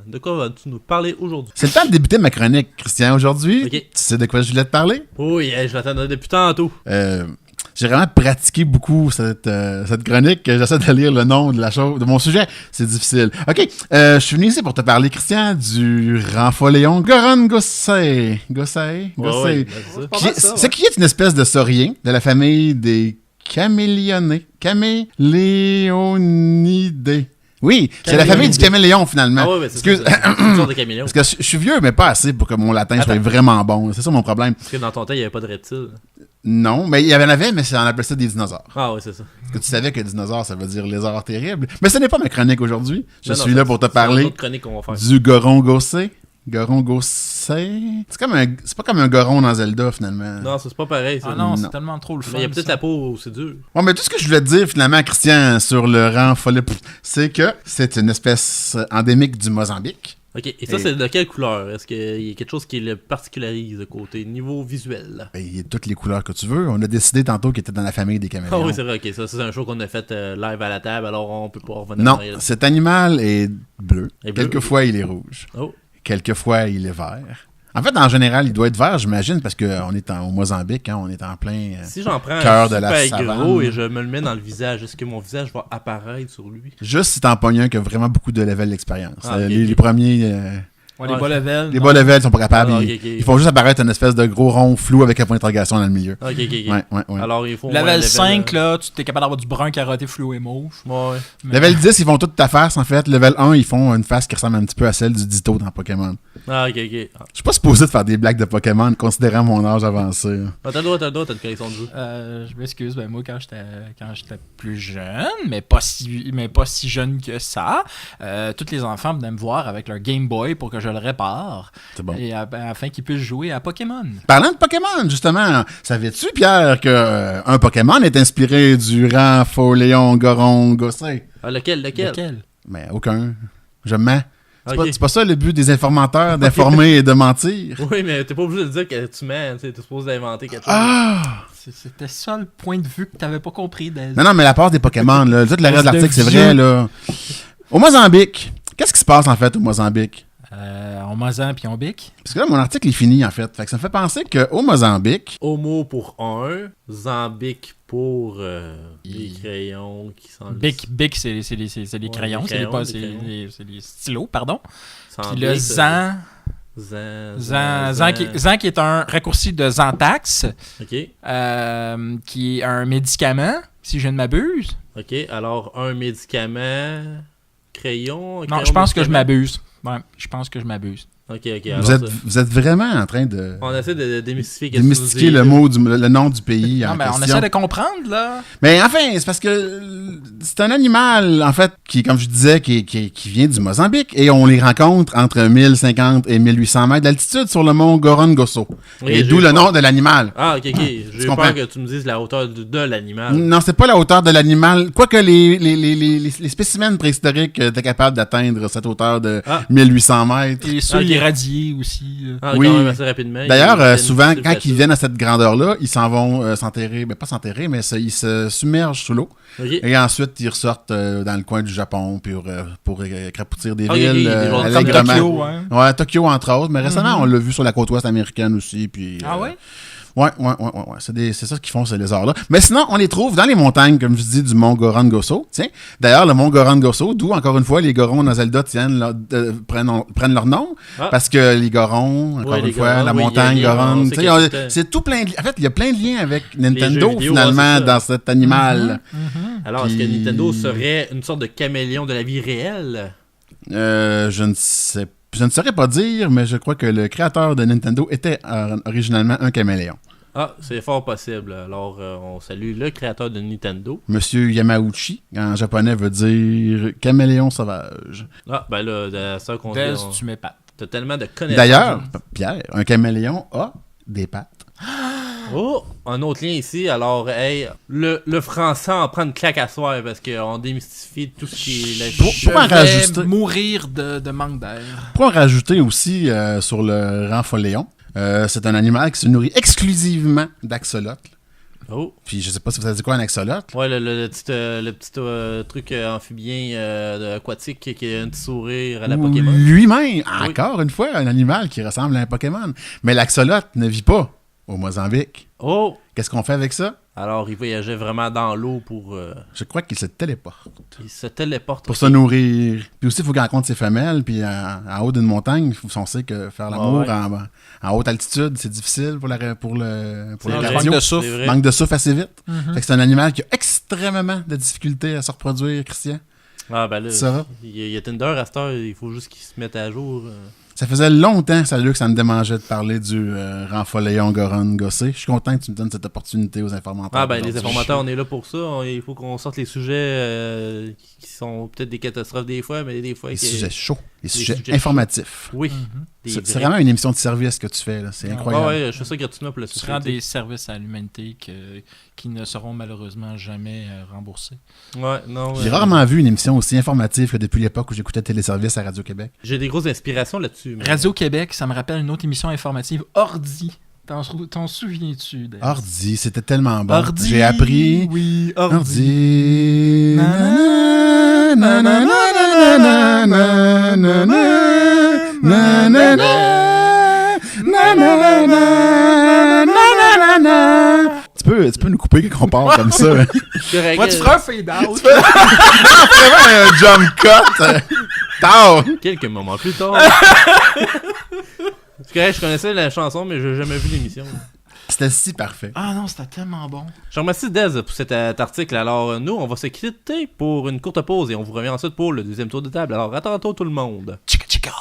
De quoi vas-tu nous parler aujourd'hui? C'est le temps de débuter ma chronique, Christian, aujourd'hui. Ok. Tu sais de quoi je voulais te parler? Oui, je l'attendais depuis tantôt. J'ai vraiment pratiqué beaucoup cette chronique. J'essaie de lire le nom de la chose, de mon sujet. C'est difficile. OK. Je suis venu ici pour te parler, Christian, du Rampholéon Goron Gossei. Gossei? Ouais, c'est ça. Ce qui est une espèce de saurien de la famille des caméléonés. Caméléonidés. Oui, c'est la famille du caméléon, finalement. Ah ouais, c'est Excuse. une sorte de caméléon. Parce que je suis vieux, mais pas assez pour que mon latin soit vraiment bon. C'est ça mon problème. Parce que dans ton temps, il n'y avait pas de reptiles. Non, mais il y en avait, mais on appelait ça des dinosaures. Ah oui, c'est ça. Est-ce que tu savais que dinosaure, ça veut dire lézard terrible? Mais ce n'est pas ma chronique aujourd'hui. Je Non, suis non, là pour te c'est une parler autre chronique qu'on va faire. du goron gossé. Goron gossé. C'est pas comme un goron dans Zelda, finalement. Non, ça, c'est pas pareil. Ça. Ah non, Non. c'est tellement trop le fun. Mais il y a peut-être ça. la peau, c'est dur. Bon, mais tout ce que je voulais te dire, finalement, Christian, sur le rang follet, c'est que c'est une espèce endémique du Mozambique. Ok, et ça, c'est de quelle couleur? Est-ce qu'il y a quelque chose qui le particularise de côté, niveau visuel? Ben, il y a toutes les couleurs que tu veux. On a décidé tantôt qu'il était dans la famille des Ah caméléons. oui, c'est vrai, ok, ça, c'est un show qu'on a fait live à la table, alors on peut pas revenir Non, en arrière. cet animal est bleu. Et bleu. Quelquefois, il est rouge. Oh, Quelquefois, il est vert. En fait, en général, il doit être vert, j'imagine, parce qu'on est au Mozambique, hein, on est en plein si j'en prends cœur un de la super savane. gros et je me le mets dans le visage, est-ce que mon visage va apparaître sur lui? Juste si t'en pognes un qui a vraiment beaucoup de level d'expérience. Ah, ok, Les ok. premiers, Ouais, les bas levels. les non. bas levels sont pas capables. Ah, ok, ils, ok. ils font juste apparaître une espèce de gros rond flou avec un point d'interrogation dans le milieu. Ok, ok, ok. Ouais. Alors, il faut. au moins Level un 5, là, tu t'es capable d'avoir du brun carotté flou et mauve. Ouais. Mais- Level 10, ils font toute ta face, en fait. Level 1, ils font une face qui ressemble un petit peu à celle du Ditto dans Pokémon. Ah, ok, ok. Ah. Je suis pas supposé de faire des blagues de Pokémon, considérant mon âge avancé. Ah, t'as le droit, t'as une collection de jeux. Je m'excuse, ben moi quand j'étais plus jeune, mais pas si jeune que ça, tous les enfants venaient me voir avec leur Game Boy pour que je le répare C'est bon. et afin qu'ils puissent jouer à Pokémon. Parlant de Pokémon, justement, savais-tu, Pierre, que un Pokémon est inspiré du rang Foléon Goron Gossé? Ah, lequel? Mais aucun. Je mens. Ok. C'est pas ça le but des informateurs, d'informer et de mentir. Oui, mais t'es pas obligé de dire que tu mens, tu sais, t'es supposé d'inventer quelque chose. Ah! C'était ça le point de vue que t'avais pas compris. Non, mais la part des Pokémon, là, tout le reste de l'article, c'est vieux. vrai, là. Au Mozambique, qu'est-ce qui se passe, en fait, au Mozambique? On Mozambique puis on bique. Parce que là, mon article est fini, en fait. Fait que ça me fait penser qu'au Mozambique, Homo pour un, Zambic pour les Il- crayons qui sont. Bic, c'est les crayons, les crayons, c'est les stylos, pardon. Sans Puis le bic, Zan, Zan qui est un raccourci de Zantax, Ok, qui est un médicament, si je ne m'abuse. ok. Alors, un médicament. Crayon. Non, crayon je pense que je médicament? m'abuse. Ouais, je pense que je m'abuse. Ok, ok. vous Alors, êtes vous êtes vraiment en train de on essaie de démystifier qu'est-ce que démystifier tu le nous dis. mot, le nom du pays en Non, mais on question. essaie de comprendre, là. Mais enfin, c'est parce que c'est un animal, en fait, qui, comme je disais, qui vient du Mozambique, et on les rencontre entre 1050 et 1800 mètres d'altitude sur le mont Gorongoso. Oui, Et j'ai d'où eu le peur. nom de l'animal. Ah, ok, ok. J'ai eu comprends? peur que tu me dises la hauteur de l'animal. Non, c'est pas la hauteur de l'animal. Quoique les spécimens préhistoriques étaient capables d'atteindre cette hauteur de Ah. 1800 mètres. Et ceux Ok. irradiés aussi. Ah, Oui. quand même assez rapidement. D'ailleurs, Il y a une souvent, petite quand facile. ils viennent à cette grandeur-là, ils s'en vont s'enterrer, ben pas s'enterrer, mais ils se submergent sous l'eau. Ok. Et ensuite, ils ressortent dans le coin du Japon pour crapoutir des Ok, villes des genres de- Comme allègrement. Tokyo, hein. Ouais, Tokyo, entre autres. Mais récemment, on l'a vu sur la côte ouest américaine aussi. Puis, Ah ouais? Ouais. C'est ça qu'ils font, ces lézards-là. Mais sinon, on les trouve dans les montagnes, comme je dis, du mont Gorongoso. Tiens, d'ailleurs, le mont Gorongoso, d'où, encore une fois, les Gorons dans Zelda prennent leur nom. Ah. Parce que les Gorons, encore les une fois, Gorons, la oui, montagne il y a un lien, Goron. on sait tu sais, qu'il y a tout un- c'est tout plein de liens. En fait, il y a plein de liens avec Nintendo, jeux vidéo, finalement, ouais, c'est ça. dans cet animal. Alors, est-ce que Puis- Nintendo serait une sorte de caméléon de la vie réelle? Je ne saurais pas dire, mais je crois que le créateur de Nintendo était originalement un caméléon. Ah, c'est fort possible. Alors, on salue le créateur de Nintendo. Monsieur Yamauchi, en japonais, veut dire caméléon sauvage. Ah, ben là, de ça qu'on dit, Dez, tu m'épates. t'as tellement de connaissances. D'ailleurs, Pierre, un caméléon a des pattes. Oh, un autre lien ici. Alors, hey, le français en prend une claque à soir parce qu'on démystifie tout ce qui est la Pourquoi en Je rajouter? vais mourir de manque d'air. Pour en rajouter aussi sur le rang Foléon, c'est un animal qui se nourrit exclusivement d'axolotls. Oh, Puis je sais pas si vous savez quoi un axolotle. ouais, le petit truc amphibien aquatique qui a un petit sourire à la Ou Pokémon. lui-même, encore une fois, un animal qui ressemble à un Pokémon. Mais l'axolote ne vit pas au Mozambique. Oh, Qu'est-ce qu'on fait avec ça? alors il voyageait vraiment dans l'eau pour... Je crois qu'il se téléporte il se téléporte. pour se nourrir. Puis aussi, il faut qu'il rencontre ses femelles. Puis en haut d'une montagne, on sait que faire l'amour Ouais. en haute altitude, c'est difficile pour le C'est le vrai. cardio. Manque de souffle. C'est vrai. Manque de souffle assez vite. Fait que c'est un animal qui a extrêmement de difficultés à se reproduire, Christian. Ah, ben là, Ça va? il y a Tinder à cette heure, il faut juste qu'il se mette à jour. Ça faisait longtemps, salut, que ça me démangeait de parler du Renfoléon Goron Gossé. Je suis content que tu me donnes cette opportunité aux informateurs. Ah ben les informateurs, on est là pour ça. Il faut qu'on sorte les sujets qui sont peut-être des catastrophes des fois, mais des fois... Les sujets chauds, les sujets sujets informatifs. Oui. C'est vraiment une émission de service que tu fais, là. C'est incroyable. Ouais, je fais ça gratuitement pour la Tu société. rends des services à l'humanité qui ne seront malheureusement jamais remboursés. Ouais, non. J'ai rarement vu une émission aussi informative que depuis l'époque où j'écoutais Téléservice à Radio-Québec. J'ai des grosses inspirations là-dessus. Mais... Radio-Québec, ça me rappelle une autre émission informative, Ordi. T'en souviens-tu, d'ailleurs? Ordi, c'était tellement bon. Ordi, J'ai appris... Oui, Ordi... Tu peux nous couper quand on parle comme ça. Moi, tu feras un fade-out. Vraiment un jump cut. Tard. Quelques moments plus tard. C'est correct, je connaissais la chanson, mais j'ai jamais vu l'émission. C'était si parfait. Ah non, c'était tellement bon. Je remercie Dez pour cet article. Alors, nous, on va se quitter pour une courte pause et on vous revient ensuite pour le deuxième tour de table. Alors, à tantôt tout le monde. Chica chica.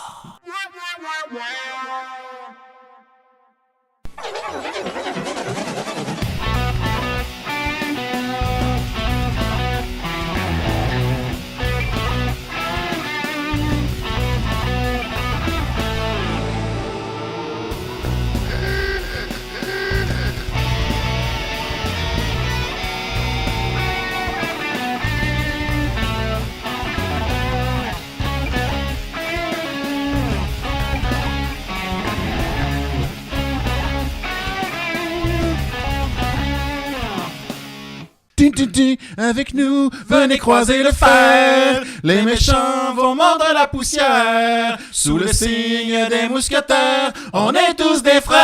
Avec nous, venez croiser le fer. Les méchants vont mordre la poussière. Sous le signe des mousquetaires, on est tous des frères.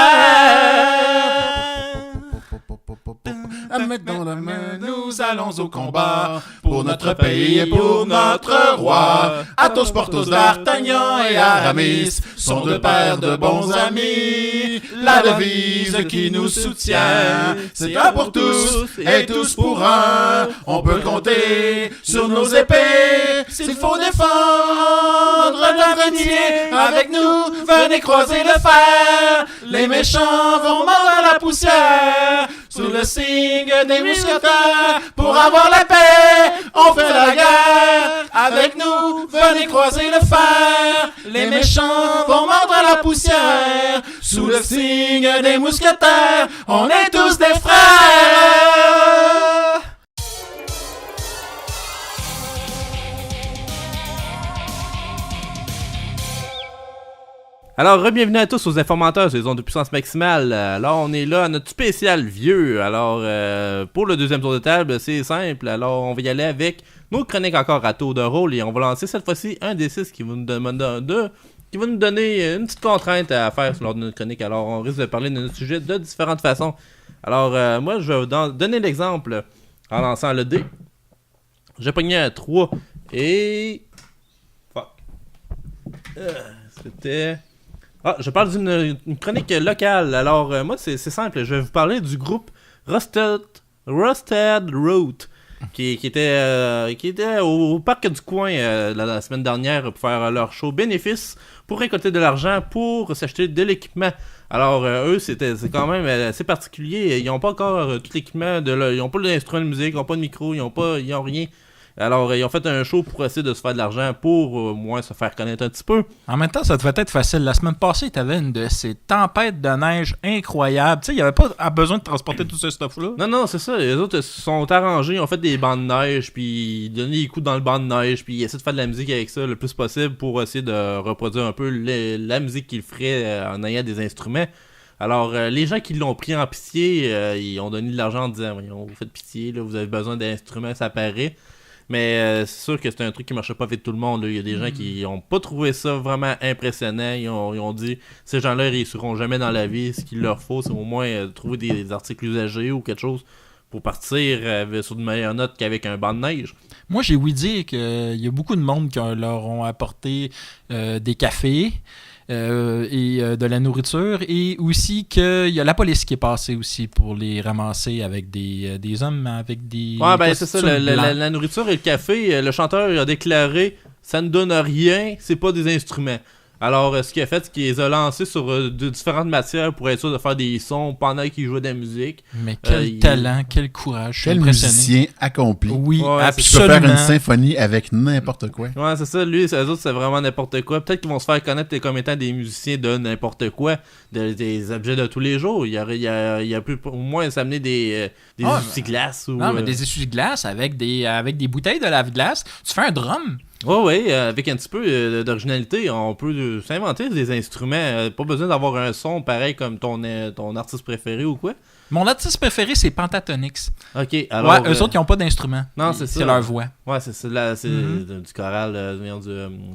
À mettre dans la main, nous allons au combat. Pour notre pays et pour notre roi. Athos, Porthos, D'Artagnan et Aramis sont deux paires de bons amis. La devise qui nous soutient, c'est un pour tous et tous pour un. On peut compter sur nos épées s'il faut défendre l'avenir. Avec nous, venez croiser le fer. Les méchants vont mordre la poussière. Sous le signe des mousquetaires, pour avoir la paix, on fait la guerre. Avec nous, venez croiser le fer. Les méchants vont mordre la poussière. Sous le signe des mousquetaires, on est tous des frères. Alors, bienvenue à tous aux informateurs sur les ondes de puissance maximale. Alors, on est là à notre spécial vieux. Alors, pour le deuxième tour de table, c'est simple. Alors, on va y aller avec nos chroniques encore à tour de rôle et on va lancer cette fois-ci un des 6 qui va nous donner une petite contrainte à faire lors de notre chronique. Alors, on risque de parler de notre sujet de différentes façons. Alors, moi, je vais vous donner l'exemple en lançant le dé. J'ai pogné un 3 et... Fuck. C'était... Ah, je parle d'une chronique locale. Alors, moi, c'est simple. Je vais vous parler du groupe Rusted Road, qui était au parc du coin la semaine dernière pour faire leur show bénéfice pour récolter de l'argent pour s'acheter de l'équipement. Alors, eux, c'est quand même assez particulier. Ils n'ont pas encore tout l'équipement. Ils n'ont pas d'instrument de musique, ils n'ont pas de micro, ils n'ont rien. Alors, ils ont fait un show pour essayer de se faire de l'argent pour au moins se faire connaître un petit peu. En même temps, ça devait être facile. La semaine passée, tu avais une de ces tempêtes de neige incroyables. Tu sais, il n'y avait pas besoin de transporter tout ce stuff-là. Non, c'est ça. Les autres se sont arrangés, ils ont fait des bancs de neige, puis ils donnaient des coups dans le banc de neige, puis ils essaient de faire de la musique avec ça le plus possible pour essayer de reproduire un peu la musique qu'ils feraient en ayant des instruments. Alors, les gens qui l'ont pris en pitié, ils ont donné de l'argent en disant « Voyons, vous faites pitié, là, vous avez besoin d'instruments, ça paraît. » Mais c'est sûr que c'est un truc qui marchait pas avec tout le monde. Là. Il y a des gens qui ont pas trouvé ça vraiment impressionnant. Ils ont dit ces gens-là ils réussiront jamais dans la vie. Ce qu'il leur faut, c'est au moins trouver des articles usagés ou quelque chose pour partir sur de meilleures notes qu'avec un banc de neige. Moi, j'ai ouï dire qu'il y a beaucoup de monde qui leur ont apporté des cafés. Et de la nourriture, et aussi qu'il y a la police qui est passée aussi pour les ramasser avec des hommes avec des... Ouais, ben c'est ça, la nourriture et le café, le chanteur a déclaré « ça ne donne rien, c'est pas des instruments ». Alors, ce qu'il a fait, c'est qu'il les a lancés sur de différentes matières pour être sûr de faire des sons pendant qu'il jouait de la musique. Mais quel talent, quel courage. Je suis Quel impressionné. musicien accompli. Oui, Ouais, Je peux absolument. faire une symphonie avec n'importe quoi. Ouais, c'est ça. Lui, eux autres, c'est vraiment n'importe quoi. Peut-être qu'ils vont se faire connaître comme étant des musiciens de n'importe quoi, des objets de tous les jours. Il a pu au moins s'amener des essuie-glaces. Non, mais des essuie-glaces avec des bouteilles de lave-glace. Tu fais un drum. Ouais, avec un petit peu d'originalité, on peut s'inventer des instruments. Pas besoin d'avoir un son pareil comme ton artiste préféré ou quoi. Mon artiste préféré, c'est Pentatonix. Ok, alors. Ouais, eux autres, ils n'ont pas d'instrument. Non, c'est ça. C'est leur voix. Ouais, c'est du choral,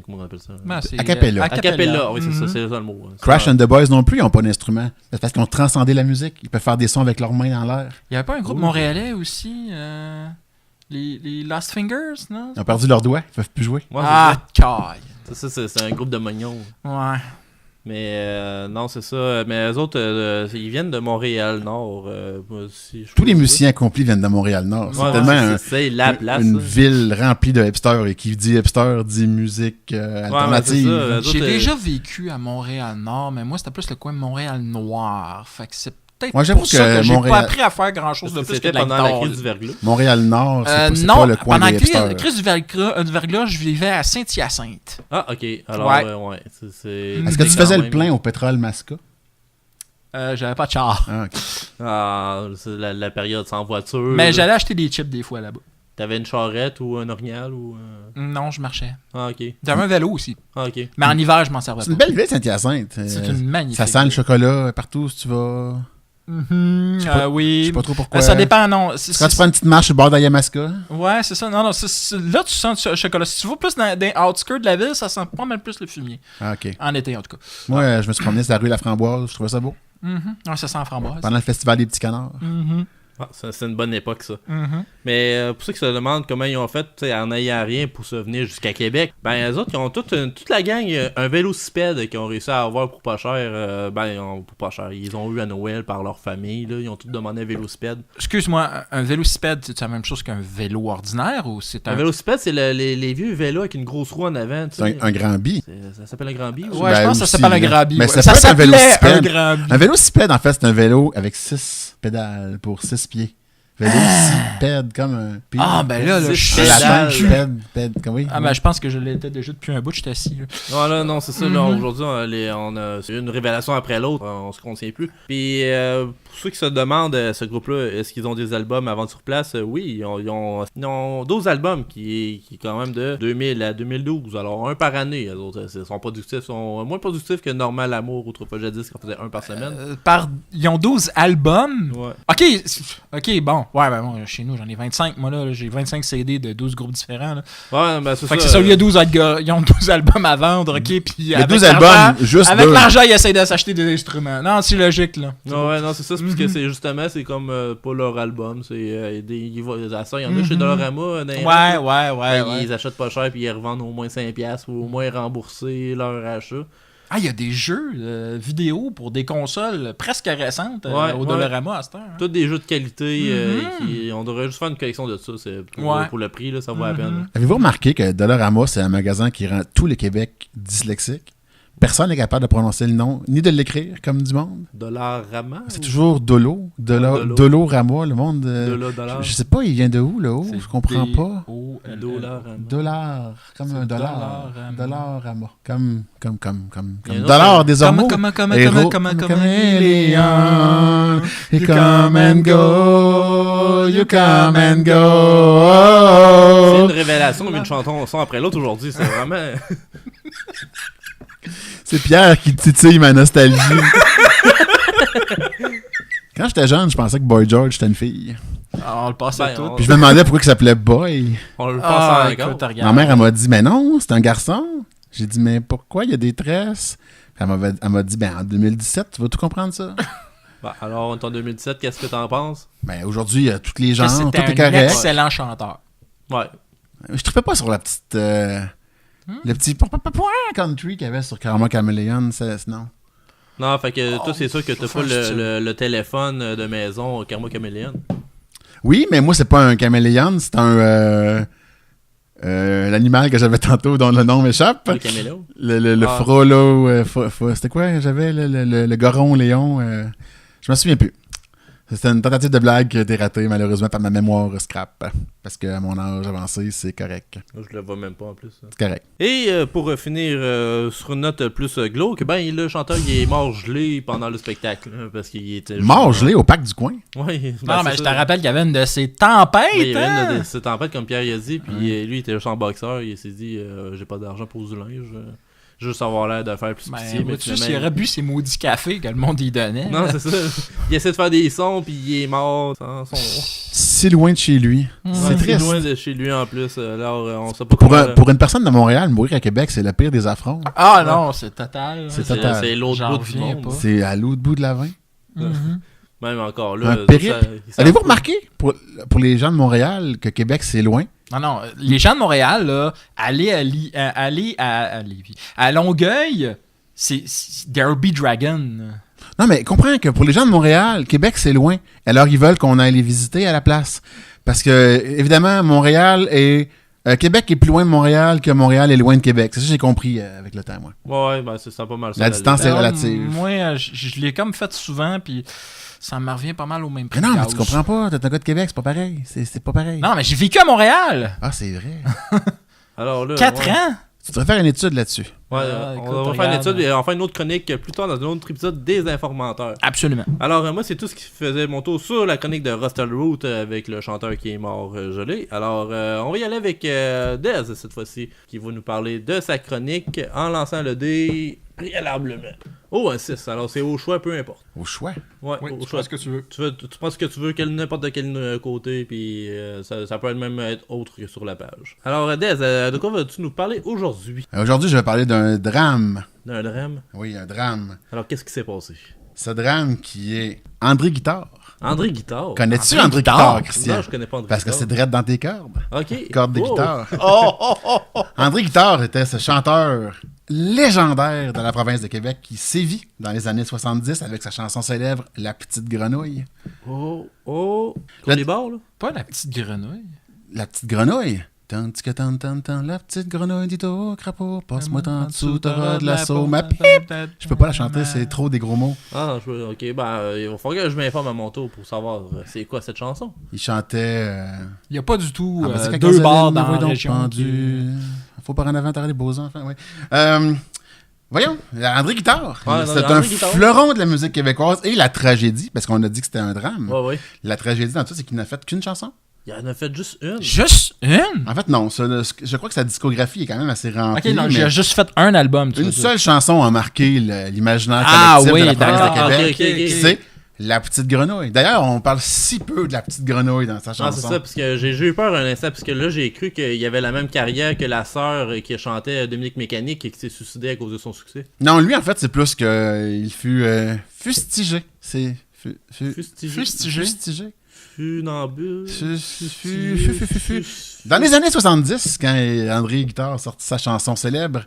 comment on appelle ça? Ouais, c'est, A cappella. A cappella, oui, c'est ça, Mhm. c'est ça le mot. Crash and the Boys non plus, ils n'ont pas d'instrument. C'est parce qu'ils ont transcendé la musique. Ils peuvent faire des sons avec leurs mains dans l'air. Il n'y avait pas un groupe montréalais aussi, les Lost Fingers, non? Ils ont perdu leurs doigts. Ils peuvent plus jouer. Ouais, caille. c'est un groupe de mognons. Ouais. Mais non, c'est ça. Mais eux autres, ils viennent de Montréal-Nord. Tous les musiciens accomplis viennent de Montréal-Nord. C'est Ouais, tellement c'est la place. une ça. ville remplie de hipsters. Et qui dit hipster dit musique alternative. Ouais, mais c'est ça. J'ai autres, déjà vécu à Montréal-Nord, mais moi, c'était plus le coin de Montréal-Noir. Fait que c'est peut-être Moi, j'avoue pour ça que j'ai Montréal- pas appris à faire grand-chose de plus que C'était de la pendant la guitare. crise du verglas. Montréal-Nord, c'est Non, pas le coin pendant des la hipsters. crise du verglas, je vivais à Saint-Hyacinthe. Ah, ok. Alors, Ouais. ouais. C'est... Est-ce que tu quand faisais le même- plein au pétrole Masca? J'avais pas de char. Ah, ok. Ah, c'est la période sans voiture. Mais j'allais acheter des chips des fois là-bas. T'avais une charrette ou un orignal ou... Non, je marchais. Ah, ok. J'avais un vélo aussi. Ah, ok. Mais en hiver, je m'en servais C'est une pas. belle ville, Saint-Hyacinthe. C'est une magnifique. Ça sent le ville. chocolat partout si tu vas. Mhm, sais pas- oui. Je sais pas trop pourquoi. Ça dépend, non. Quand tu prends une petite marche au bord d'Ayamaska. Ouais, c'est ça. Non, là, tu sens du chocolat. Si tu vas plus dans les outskirts de la ville, ça sent pas mal plus le fumier. Ah, ok. En été, en tout cas. Moi, je me suis promené sur la rue La Framboise. Je trouvais ça beau. Ouais, ça sent framboise. Pendant le festival des petits canards. Ah, c'est une bonne époque, ça. Mhm. Mais pour ceux qui se demandent comment ils ont fait, tu sais, en ayant rien pour se venir jusqu'à Québec, ben, eux autres, ils ont toute la gang, un vélocipède qu'ils ont réussi à avoir pour pas cher. Pour pas cher. Ils ont eu à Noël par leur famille, là. Ils ont tous demandé un vélocipède. Excuse-moi, un vélocipède, c'est la même chose qu'un vélo ordinaire ou c'est Un un. vélocipède, c'est les vieux vélos avec une grosse roue en avant, tu C'est sais. un grand bi. Ça s'appelle un grand bi ou... Ouais, Ben, je pense que ça aussi, s'appelle un là. grand bi. Mais ouais. ça Ça peut être un s'appelait un vélocipède. grand bi. Un vélocipède, en fait, c'est un vélo avec 6 pédales pour 6 pieds. Vélocipède, comme un pied. Ah, ben là, je suis Un lapin, pédale. pède, comme oui. Ah, ben je pense que je l'étais déjà depuis un bout, j'étais assis. Là. Voilà, non, c'est ça. Là, aujourd'hui, on a c'est une révélation après l'autre. On se contient plus. Puis, pour ceux qui se demandent, ce groupe-là, est-ce qu'ils ont des albums avant sur place? Oui, ils ont 12 albums qui est quand même de 2000 à 2012. Alors, un par année. Les autres, sont productifs, sont moins productifs que Normal Amour, autrefois jadis, qu'on faisait un par semaine. Ils ont 12 albums. Ouais. Ok, bon. Ouais, ben bon, chez nous, j'en ai 25. Moi, là, j'ai 25 CD de 12 groupes différents. Là. Ouais, ben c'est Fait ça. que c'est ça, il y a 12 ils ont 12 albums à vendre, ok? Puis Il y a avec 12 l'argent- albums, juste Avec deux. l'argent, ils essayent de s'acheter des instruments. Non, c'est logique, là. Ouais, non, c'est ça. C'est parce que c'est justement, c'est comme pas leur album. C'est à ça, il y en a chez Dollarama. Dans les Ouais, règles. ouais. Ils achètent pas cher puis ils revendent au moins 5$ ou au moins rembourser leur achat. Ah, il y a des jeux vidéo pour des consoles presque récentes Ouais, au ouais. Dollarama à cette heure. hein. Tous des jeux de qualité. On devrait juste faire une collection de ça. Pour le prix, là, ça vaut la peine. Avez-vous remarqué que Dollarama, c'est un magasin qui rend tout le Québec dyslexique? Personne n'est capable de prononcer le nom, ni de l'écrire comme du monde. Dollarama? C'est toujours Dolo. Dolo. Dolorama, le monde. Dollar. Je sais pas, il vient de où, là haut? Je comprends pas. Dollarama. Dollar, comme C'est un dollar. Dollarama. Dollarama. Comme Il y a un dollar autre- des hormones. Comme Caméléon. You come and go. You come and C'est go. une révélation, mais une chanson après l'autre aujourd'hui. C'est vraiment. C'est Pierre qui titille ma nostalgie. Quand j'étais jeune, je pensais que Boy George était une fille. On le passe à Ben, tout. on- Puis je me demandais pourquoi il s'appelait Boy. On le pense Ah, encore. écoute, Ma regarde. mère, elle m'a dit, mais non, c'est un garçon. J'ai dit, mais pourquoi il y a des tresses? Puis elle m'a dit, ben en 2017, tu vas tout comprendre ça. Bon, alors, on est en 2017, qu'est-ce que t'en penses? Ben aujourd'hui, il y a tous les Que genres, tout c'était est un correct. excellent chanteur. Ouais. Je trippais pas sur la petite... le petit point country qu'il y avait sur Karma Chameleon, non. Non, fait que toi, c'est sûr que t'as faut pas faire un style. le téléphone de maison Karma Caméléon. Oui, mais moi, c'est pas un caméléon, c'est un... l'animal que j'avais tantôt dont le nom m'échappe. Le caméléon. Le frollo. C'était quoi? J'avais le goron Léon. Je m'en souviens plus. C'était une tentative de blague qui a été ratée, malheureusement, par ma mémoire scrap. Parce qu'à mon âge avancé, c'est correct. Je le vois même pas en plus. C'est correct. Et pour finir sur une note plus glauque, ben le chanteur il est mort gelé pendant le spectacle. Parce qu'il était Mort gelé au parc du coin? Oui. Non, mais je te rappelle qu'il y avait une de ces tempêtes. Oui, il y avait hein? une de ces tempêtes, comme Pierre y a dit. Puis lui, il était juste en boxeur. Il s'est dit j'ai pas d'argent pour du linge. Juste avoir l'air de faire plus pitié. Mais tu sais, il aurait bu ces maudits cafés que le monde y donnait. Non, c'est ça. Il essaie de faire des sons, puis il est mort sans son... Si loin de chez lui. C'est triste. loin de chez lui en plus. Alors, on sait pas Pour une personne de Montréal, mourir à Québec, c'est le pire des affronts. Ah non, c'est total. C'est total. C'est l'autre J'en bout du reviens monde. pas. C'est à l'autre bout de la vin. Même encore là. Un périple. Avez-vous remarqué, pour les gens de Montréal, que Québec, c'est loin? Non, les gens de Montréal, là, aller à Longueuil, c'est Derby Dragon. Non, mais comprends que pour les gens de Montréal, Québec, c'est loin. Alors, ils veulent qu'on aille les visiter à la place. Parce que, évidemment, Québec est plus loin de Montréal que Montréal est loin de Québec. C'est ça que j'ai compris avec le temps, moi. Ouais, ben c'est pas mal ça. La distance est relative. Moi, je l'ai comme fait souvent, puis ça me revient pas mal au même prix. Mais non, mais tu comprends pas. T'es un gars de Québec, c'est pas pareil. C'est pas pareil. Non, mais j'ai vécu à Montréal. Ah, c'est vrai. Alors là, 4 ans. Tu devrais faire une étude là-dessus. Ouais, écoute, on va faire une étude et on va faire une autre chronique plus tard dans un autre épisode des informateurs. Absolument. Alors, moi, c'est tout ce qui faisait mon tour sur la chronique de Rustle Root avec le chanteur qui est mort gelé. Alors, on va y aller avec Dez cette fois-ci, qui va nous parler de sa chronique en lançant le dé préalablement. Oh, un 6. Alors, c'est au choix, peu importe. Au choix. Ouais, Oui, au tu choix. fais ce que tu veux. Tu penses que tu veux, n'importe de quel côté, puis ça peut même être autre que sur la page. Alors, Dez, de quoi vas-tu nous parler aujourd'hui? Aujourd'hui, je vais parler d'un drame. D'un drame. Oui, un drame. Alors, qu'est-ce qui s'est passé? Ce drame qui est André Guitare. André Guitare. Connais-tu André Guitare, Christian? Non, je connais pas André Parce que Guitare. c'est direct dans tes cordes. Ok. Cordes de Oh. guitare. Oh. André Guitare était ce chanteur légendaire de la province de Québec qui sévit dans les années 70 avec sa chanson célèbre La Petite Grenouille. Oh. Le- Les bords, là? Pas la petite grenouille. La Petite Grenouille. Tant que tant, la petite grenouille dit au crapaud, passe-moi en dessous, t'auras de la saume à pipe. Je peux pas la chanter, c'est trop des gros mots. Ah, ok, ben, il va falloir que je m'informe à mon tour pour savoir c'est quoi cette chanson. Il chantait... Il n'y a pas du tout Ah, ben, c'est deux quand bars Gonzaline dans me voit la donc région. pendu. Faut par en avant, t'auras les beaux enfants, oui. Voyons, André Guitare. Ouais, c'est André un Guitare. fleuron de la musique québécoise et la tragédie, parce qu'on a dit que c'était un drame. Ouais. La tragédie dans tout, c'est qu'il n'a fait qu'une chanson. Il en a fait juste une. Juste une? En fait, non. Je crois que sa discographie est quand même assez remplie. Ok, non, mais j'ai juste fait un album. tu une veux dire. seule chanson a marqué l'imaginaire Ah collectif oui, de la province d'accord. de Québec. Ok. C'est La Petite Grenouille. D'ailleurs, on parle si peu de La Petite Grenouille dans sa Ah, chanson. c'est ça, parce que j'ai eu peur un instant, parce que là, j'ai cru qu'il y avait la même carrière que la sœur qui chantait Dominique Mécanique et qui s'est suicidée à cause de son succès. Non, lui, en fait, c'est plus qu'il fut fustigé. C'est... Fustigé. Funambule. Dans les années 70, quand André Guitare a sorti sa chanson célèbre,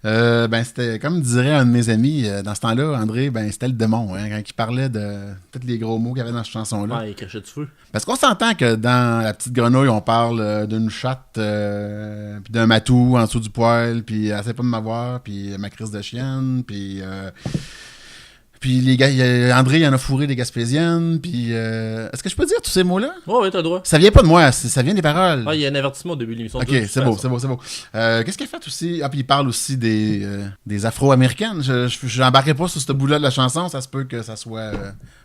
c'était, comme dirait un de mes amis, dans ce temps-là, André, c'était le démon, hein, quand il parlait de tous les gros mots qu'il y avait dans cette chanson-là. Ouais, il crachait du feu. Parce qu'on s'entend que dans La Petite Grenouille, on parle d'une chatte, puis d'un matou en dessous du poil, puis elle sait pas de m'avoir, puis ma crise de chienne, puis les gars, André, il en a fourré des Gaspésiennes, puis est-ce que je peux dire tous ces mots-là? Ouais, t'as le droit. Ça vient pas de moi, ça vient des paroles. Ah, il y a un avertissement au début de l'émission. Ok, c'est beau. Qu'est-ce qu'il a fait aussi? Ah, puis il parle aussi des Afro-Américaines. Je n'embarquerai pas sur ce bout-là de la chanson. Ça se peut que ça soit,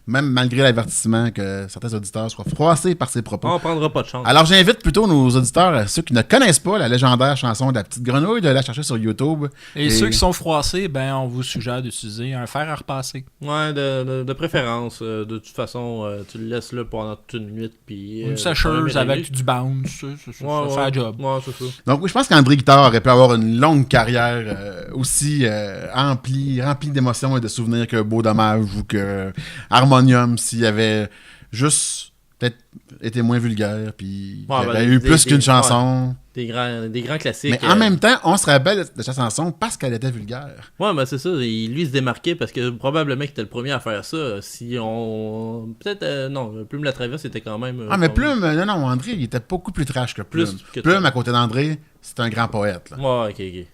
même malgré l'avertissement, que certains auditeurs soient froissés par ses propos. On prendra pas de chance. Alors, j'invite plutôt nos auditeurs, ceux qui ne connaissent pas la légendaire chanson de La Petite Grenouille, de la chercher sur YouTube. Et ceux qui sont froissés, on vous suggère d'utiliser un fer à repasser. Ouais, de préférence. De toute façon, tu le laisses là pendant toute une nuit. Puis, Une sécheuse avec du bounce, ça fait un job. Ouais, c'est ça. Donc, oui, je pense qu'André Guitare aurait pu avoir une longue carrière aussi remplie d'émotions et de souvenirs que Beau Dommage ou que Harmonium, s'il y avait juste peut-être été moins vulgaire, puis Ouais, il y ben, avait eu plus qu'une ouais. chanson. Des grands classiques. Mais en même temps, on se rappelle de sa chanson parce qu'elle était vulgaire. Ouais, mais c'est ça. Lui, il se démarquait parce que probablement qu'il était le premier à faire ça. Si on. Peut-être. Non, Plume la Traverse était quand même. Ah, mais Plume, non, André, il était beaucoup plus trash que Plume. Plume, à côté d'André, c'est un grand poète. Là. Ouais, ok.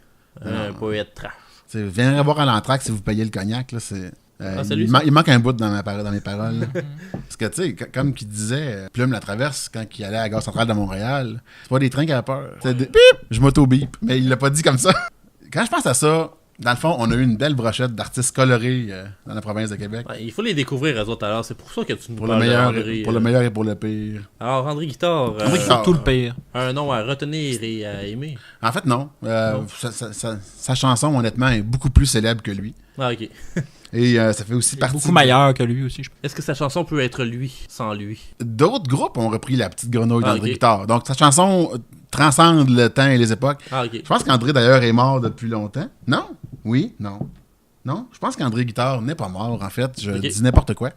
Un poète trash. Viens voir à l'entraque si vous payez le cognac. Là, c'est. Il manque un bout dans mes paroles. Là. Parce que, tu sais, comme qu'il disait, Plume la Traverse, quand il allait à la gare centrale de Montréal, c'est pas des trains qui avaient peur. C'est des bip, je m'auto-bip. Mais il l'a pas dit comme ça. Quand je pense à ça, dans le fond, on a eu une belle brochette d'artistes colorés dans la province de Québec. Ouais, il faut les découvrir, eux autres, alors. C'est pour ça que tu nous Pour le parles meilleur, d'André, pour le meilleur et pour le pire. Alors, André Guitare. Surtout le pire. Un nom à retenir et à aimer. En fait, non. Sa chanson, honnêtement, est beaucoup plus célèbre que lui. Ah, ok. Et ça fait aussi partie... Beaucoup meilleur que lui aussi, je pense. Est-ce que sa chanson peut être lui, sans lui? D'autres groupes ont repris La Petite Grenouille d'André ok. Guitare. Donc, sa chanson transcende le temps et les époques. Ah, ok. Je pense qu'André, d'ailleurs, est mort depuis longtemps. Non? Oui? Non? Non? Je pense qu'André Guitare n'est pas mort, en fait. Je dis n'importe quoi.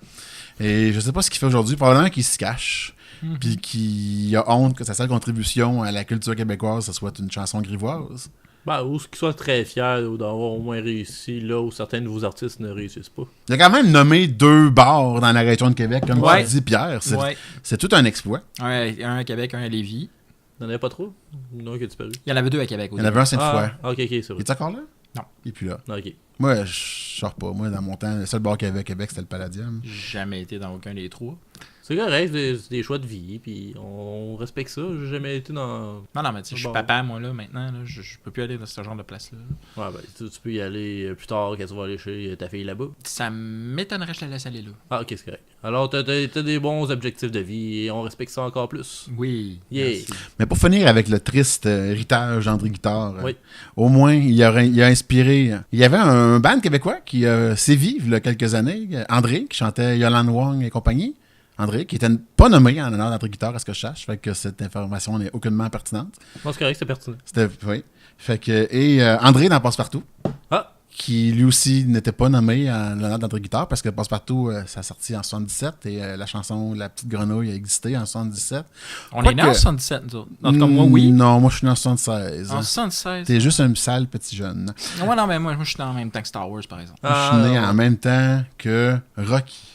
Et je sais pas ce qu'il fait aujourd'hui. Probablement qu'il se cache. Puis qu'il a honte que sa seule contribution à la culture québécoise, ce soit une chanson grivoise. Bah, ou qu'il soit très fier d'avoir au moins réussi là où certains de vos artistes ne réussissent pas. Il a quand même nommé 2 bars dans la région de Québec, comme Ouais. tu dis, Pierre. C'est Ouais. c'est tout un exploit. Un à Québec, un à Lévis. Il n'y en avait pas trop? Non, qui a disparu. Il y en avait 2 à Québec Il aussi. y en avait un 5 fois. Ah, ok, c'est Il vrai. est encore là? Non. Il est plus là. Ah, ok. Moi, je sors pas. Moi, dans mon temps, le seul bar qu'il y avait à Québec, c'était le Palladium. J'ai jamais été dans aucun des 3. C'est correct, c'est des choix de vie, puis on respecte ça. J'ai jamais été dans. Non, mais tu sais, je suis Bon. papa, moi, là, maintenant. Là, je peux plus aller dans ce genre de place-là. Ouais, ben, tu peux y aller plus tard quand tu vas aller chez ta fille là-bas. Ça m'étonnerait que je la laisse aller là. Ah, ok, c'est correct. Alors, t'as des bons objectifs de vie et on respecte ça encore plus. Oui. Yeah. merci. Mais pour finir avec le triste héritage d'André Guitare, Oui. au moins, il a inspiré... Il y avait un band québécois qui sévit il y a quelques années, André, qui chantait Yolande Wong et compagnie. André, qui était pas nommé en honneur d'André Guitare, à ce que je sache, fait que cette information n'est aucunement pertinente. Non, c'est correct, c'est pertinent. Oui. Fait que, et André dans Passe-Partout, Ah, qui lui aussi n'était pas nommé en l'honneur d'André Guitare, parce que Passe-Partout, ça a sorti en 77, et la chanson La Petite Grenouille a existé en 77. On Quoi est né en que- 77, nous autres. En tout cas, moi, oui. Non, moi je suis né en 76. En 76. T'es juste un sale petit jeune. Ouais, non, mais moi, je suis dans le même temps que Star Wars, par exemple. Moi, je suis né non. en même temps que Rocky.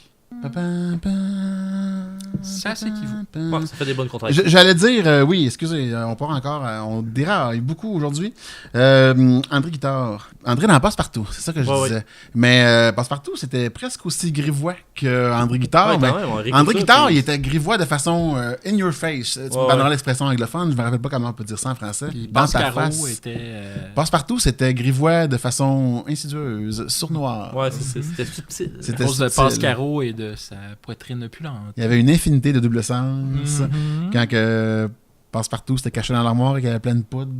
Ça, c'est qui vous. Ouais, ça fait des bonnes contractions. J'allais dire, oui, excusez, on part encore, on déraille beaucoup aujourd'hui. André Guitare. André dans Passe-Partout, c'est ça que je Ouais, disais. Mais Passe-Partout, c'était presque aussi grivois que André Guitare. Ouais, mais quand même, on réécoute André ça, Guitare, puis- il était grivois de façon in your face. Tu me Ouais, parleras l'expression anglophone, je me rappelle pas comment on peut dire ça en français. Puis Dans ta Pascaro face. était. Passe-Partout, c'était grivois de façon insidieuse, sournoise. Ouais, c'était subtil. À C'était cause de subtil. Pascaro et de sa poitrine opulente. Il y avait une infinité de double sens. Mhm. Quand que Passe-Partout, c'était caché dans l'armoire et qu'il y avait plein de poudre.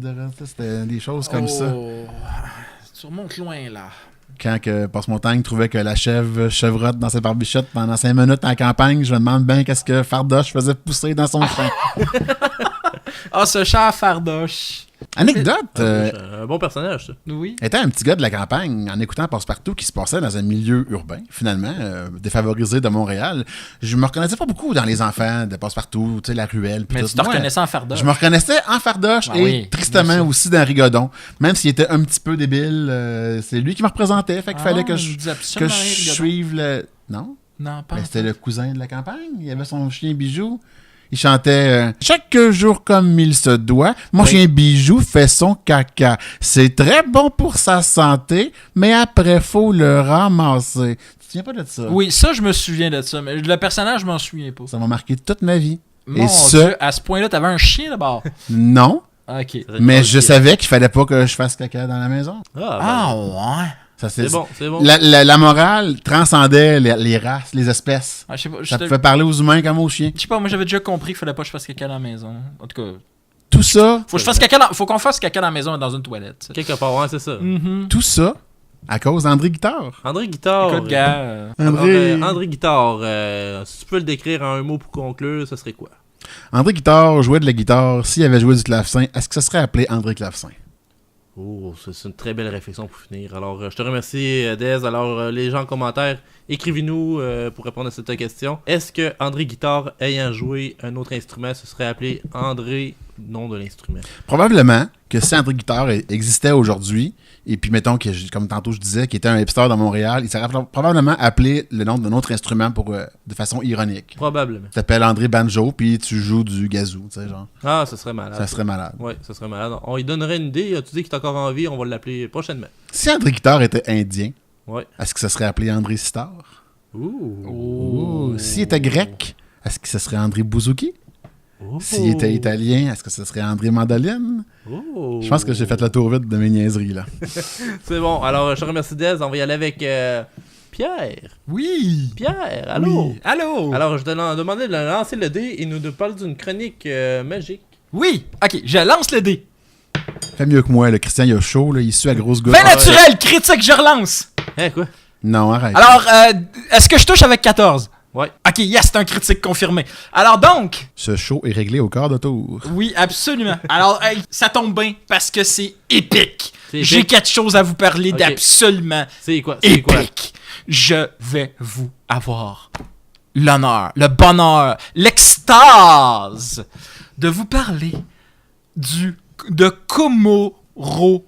C'était des choses comme ça. Tu remontes loin, là. Quand que Passe-Montagne trouvait que la chèvre chevrotte dans sa barbichette pendant 5 minutes en campagne, je me demande bien qu'est-ce que Fardoche faisait pousser dans son champ. Ah, ce chat Fardoche. Anecdote, Un bon personnage, ça. Oui. étant un petit gars de la campagne, en écoutant Passe-Partout qui se passait dans un milieu urbain, finalement, défavorisé de Montréal, je me reconnaissais pas beaucoup dans les enfants de Passe-Partout, tu sais, la ruelle. Puis Mais tout. tu te Moi, reconnaissais en Fardoche. je me reconnaissais en Fardoche Ah et oui, tristement moi aussi dans Rigodon. Même s'il était un petit peu débile, c'est lui qui me représentait. Fait qu'il fallait que je suive le... Non? Non, pas. Ben, c'était le cousin de la campagne. Il avait son chien Bijou. Il chantait chaque jour comme il se doit, mon Oui. chien Bijou fait son caca. C'est très bon pour sa santé, mais après, faut le ramasser. Tu te souviens pas de ça? Oui, ça, je me souviens de ça. Mais le personnage, je m'en souviens pas. Ça m'a marqué toute ma vie. Mon ça- Dieu, à ce point-là, t'avais un chien d'abord. Non, Ok. mais je savais qu'il fallait pas que je fasse caca dans la maison. Ah, ben, ouais. Ça, c'est bon, c'est bon. La morale transcendait les races, les espèces. Ah, je sais pas, Ça pouvait parler aux humains comme aux chiens. je sais pas, moi j'avais déjà compris qu'il fallait pas que je fasse caca dans la maison. En tout cas, Tout ça, faut qu'on fasse caca dans la maison et dans une toilette. Quelque part, ouais, c'est ça. tout ça à cause d'André Guitare. André Guitare. Écoute, gars, André Guitare, si tu peux le décrire en un mot pour conclure, ce serait quoi? André Guitare jouait de la guitare. S'il avait joué du clavecin, est-ce que ça serait appelé André Clavecin? Oh, c'est une très belle réflexion pour finir. Alors, je te remercie, Dez. Alors, les gens en commentaire, Écrivez-nous pour répondre à cette question. Est-ce que André Guitare, ayant joué un autre instrument, se serait appelé André, nom de l'instrument? Probablement que si André Guitare existait aujourd'hui, et puis mettons que, comme tantôt je disais, qu'il était un hipster dans Montréal, il serait probablement appelé le nom d'un autre instrument de façon ironique. Probablement. Tu t'appelles André Banjo, puis tu joues du gazou, tu sais, genre. Ah, ça serait malade. Ça serait malade. Oui, ça serait malade. On lui donnerait une idée. Tu dis qu'il est encore en vie, on va l'appeler prochainement. Si André Guitare était indien, Ouais. est-ce que ça serait appelé André Sitar? Ouh. S'il était grec, est-ce que ce serait André Bouzouki? S'il était italien, est-ce que ce serait André Mandoline? Oh. Je pense que j'ai fait le tour vite de mes niaiseries, là. C'est bon. Alors, je te remercie, Dez. On va y aller avec Pierre. Oui! Pierre, allô? Oui. Allô? Alors, je te demandais de lancer le dé et nous de parler d'une chronique magique. Oui! Ok, je lance le dé. Fais mieux que moi, le Christian, il a chaud, là, il sue à grosse goutte. Vin naturel, critique, je relance. Hein, quoi? Non, arrête. Alors, est-ce que je touche avec 14? Ouais. Ok, yes, c'est un critique confirmé. Alors donc, Ce show est réglé au quart de tour. oui, absolument. Alors, hey, ça tombe bien parce que c'est épique. C'est J'ai épique. quelque chose à vous parler Ok. d'absolument C'est quoi? C'est quoi? épique. Je vais vous avoir l'honneur, le bonheur, l'extase de vous parler de Komoro-wo.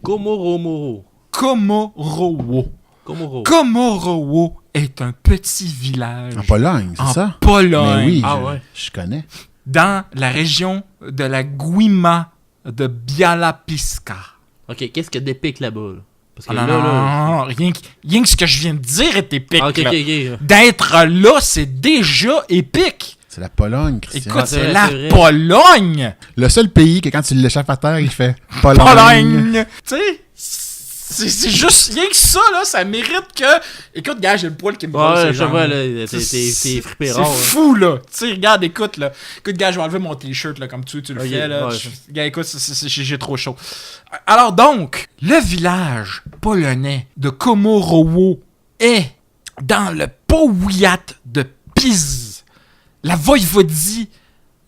Komoro-moro. Komoro-wo. Komoro. Komoro-wo est un petit village En Pologne, c'est en ça? Pologne, Mais oui, Ah ouais. je connais. dans la région de la Gmina de Białapilska. Ok, qu'est-ce que d'épique là-bas? Là? Parce que Ah, là, non, rien que ce que je viens de dire est épique. Ah, ok, là. ok. D'être là, c'est déjà épique. C'est la Pologne, Christian. Écoute, c'est c'est vrai, la c'est vrai. Pologne. Le seul pays que quand tu l'échappes à terre, il fait Pologne. Pologne. Tu sais, c'est juste rien que ça, là, ça mérite que... Écoute, gars, j'ai le poil qui me brûle Ouais, ses je jambes. vois, là, t'es C'est frippé c'est rare. hein. fou, là. Tu sais, regarde, écoute, là. Écoute, gars, je vais enlever mon t-shirt, là, comme tu le Ok, fais, là. ouais. Gars, écoute, j'ai trop chaud. Alors donc, le village polonais de Komorowo est dans le powiat de Piz, la voïvodie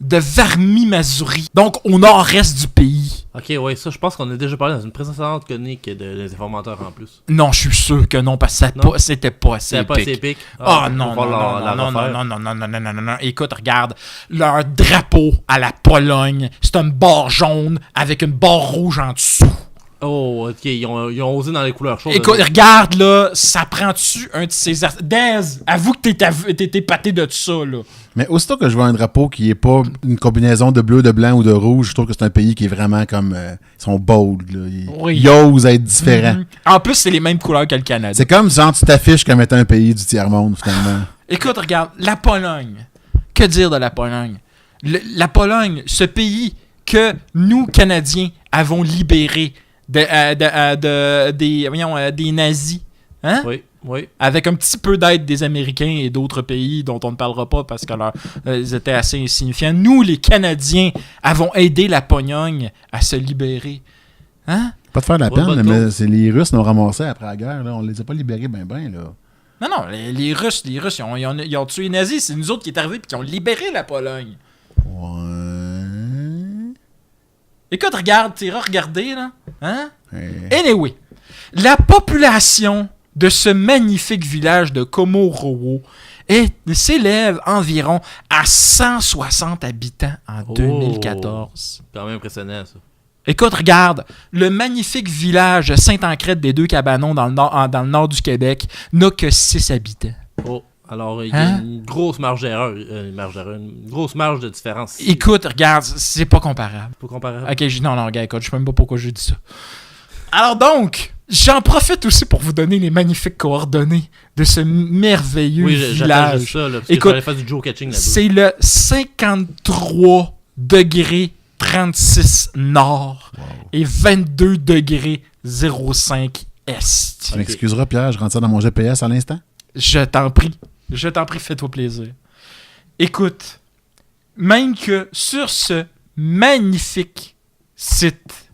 de Warmie-Mazurie, donc au nord-est du pays. Ok, ouais, ça, je pense qu'on a déjà parlé dans une précédente chronique des informateurs en plus. Non, je suis sûr que non, parce que Non. c'était pas assez C'est pas assez épique. épique. Ah non, on va la non, refaire. non. Écoute, regarde, leur drapeau à la Pologne, c'est une barre jaune avec une barre rouge en dessous. Oh, ok, ils ont osé dans les couleurs chaudes. Écoute, regarde, là, ça prend-tu un de ces... Dez, avoue que t'es épaté de ça, là. Mais aussitôt que je vois un drapeau qui est pas une combinaison de bleu, de blanc ou de rouge, je trouve que c'est un pays qui est vraiment comme... ils sont bold, là. Oui. Ils osent être différents. Mhm. En plus, c'est les mêmes couleurs que le Canada. C'est comme genre tu t'affiches comme étant un pays du tiers-monde, finalement. Écoute, regarde, la Pologne. Que dire de la Pologne? La Pologne, ce pays que nous, Canadiens, avons libéré des nazis. Hein? Oui. Avec un petit peu d'aide des Américains et d'autres pays dont on ne parlera pas parce qu'ils étaient assez insignifiants. Nous, les Canadiens, avons aidé la Pologne à se libérer. Hein? Pas de faire de la Pas de peine, bonne mais cause. c'est les Russes nous ont ramassés après la guerre. Là. On les a pas libérés ben, là. Non, les Russes, ils ont tué les nazis. C'est nous autres qui est arrivés et qui ont libéré la Pologne. Ouais. Écoute, regarde, t'iras regarder, là. Hein? Ouais. Anyway, la population de ce magnifique village de Komorowo s'élève environ à 160 habitants en 2014. Quand même impressionnant, ça. Écoute, regarde, le magnifique village de Saint-Ancrette des Deux-Cabanons dans le nord du Québec n'a que 6 habitants. Oh, alors il y a Hein? une grosse marge d'erreur. Une grosse marge de différence. Écoute, regarde, c'est pas comparable. Pas comparable. Ok, non, gars, écoute, je sais même pas pourquoi je dis ça. Alors donc, j'en profite aussi pour vous donner les magnifiques coordonnées de ce merveilleux Oui, j'attends village. juste ça, là, parce Écoute, que faire du Joe-catching là-bas. C'est le 53 degrés 36 nord et 22 degrés 05 est. Tu m'excuseras, Pierre, je rentre ça dans mon GPS à l'instant. Je t'en prie, fais-toi plaisir. Écoute, même que sur ce magnifique site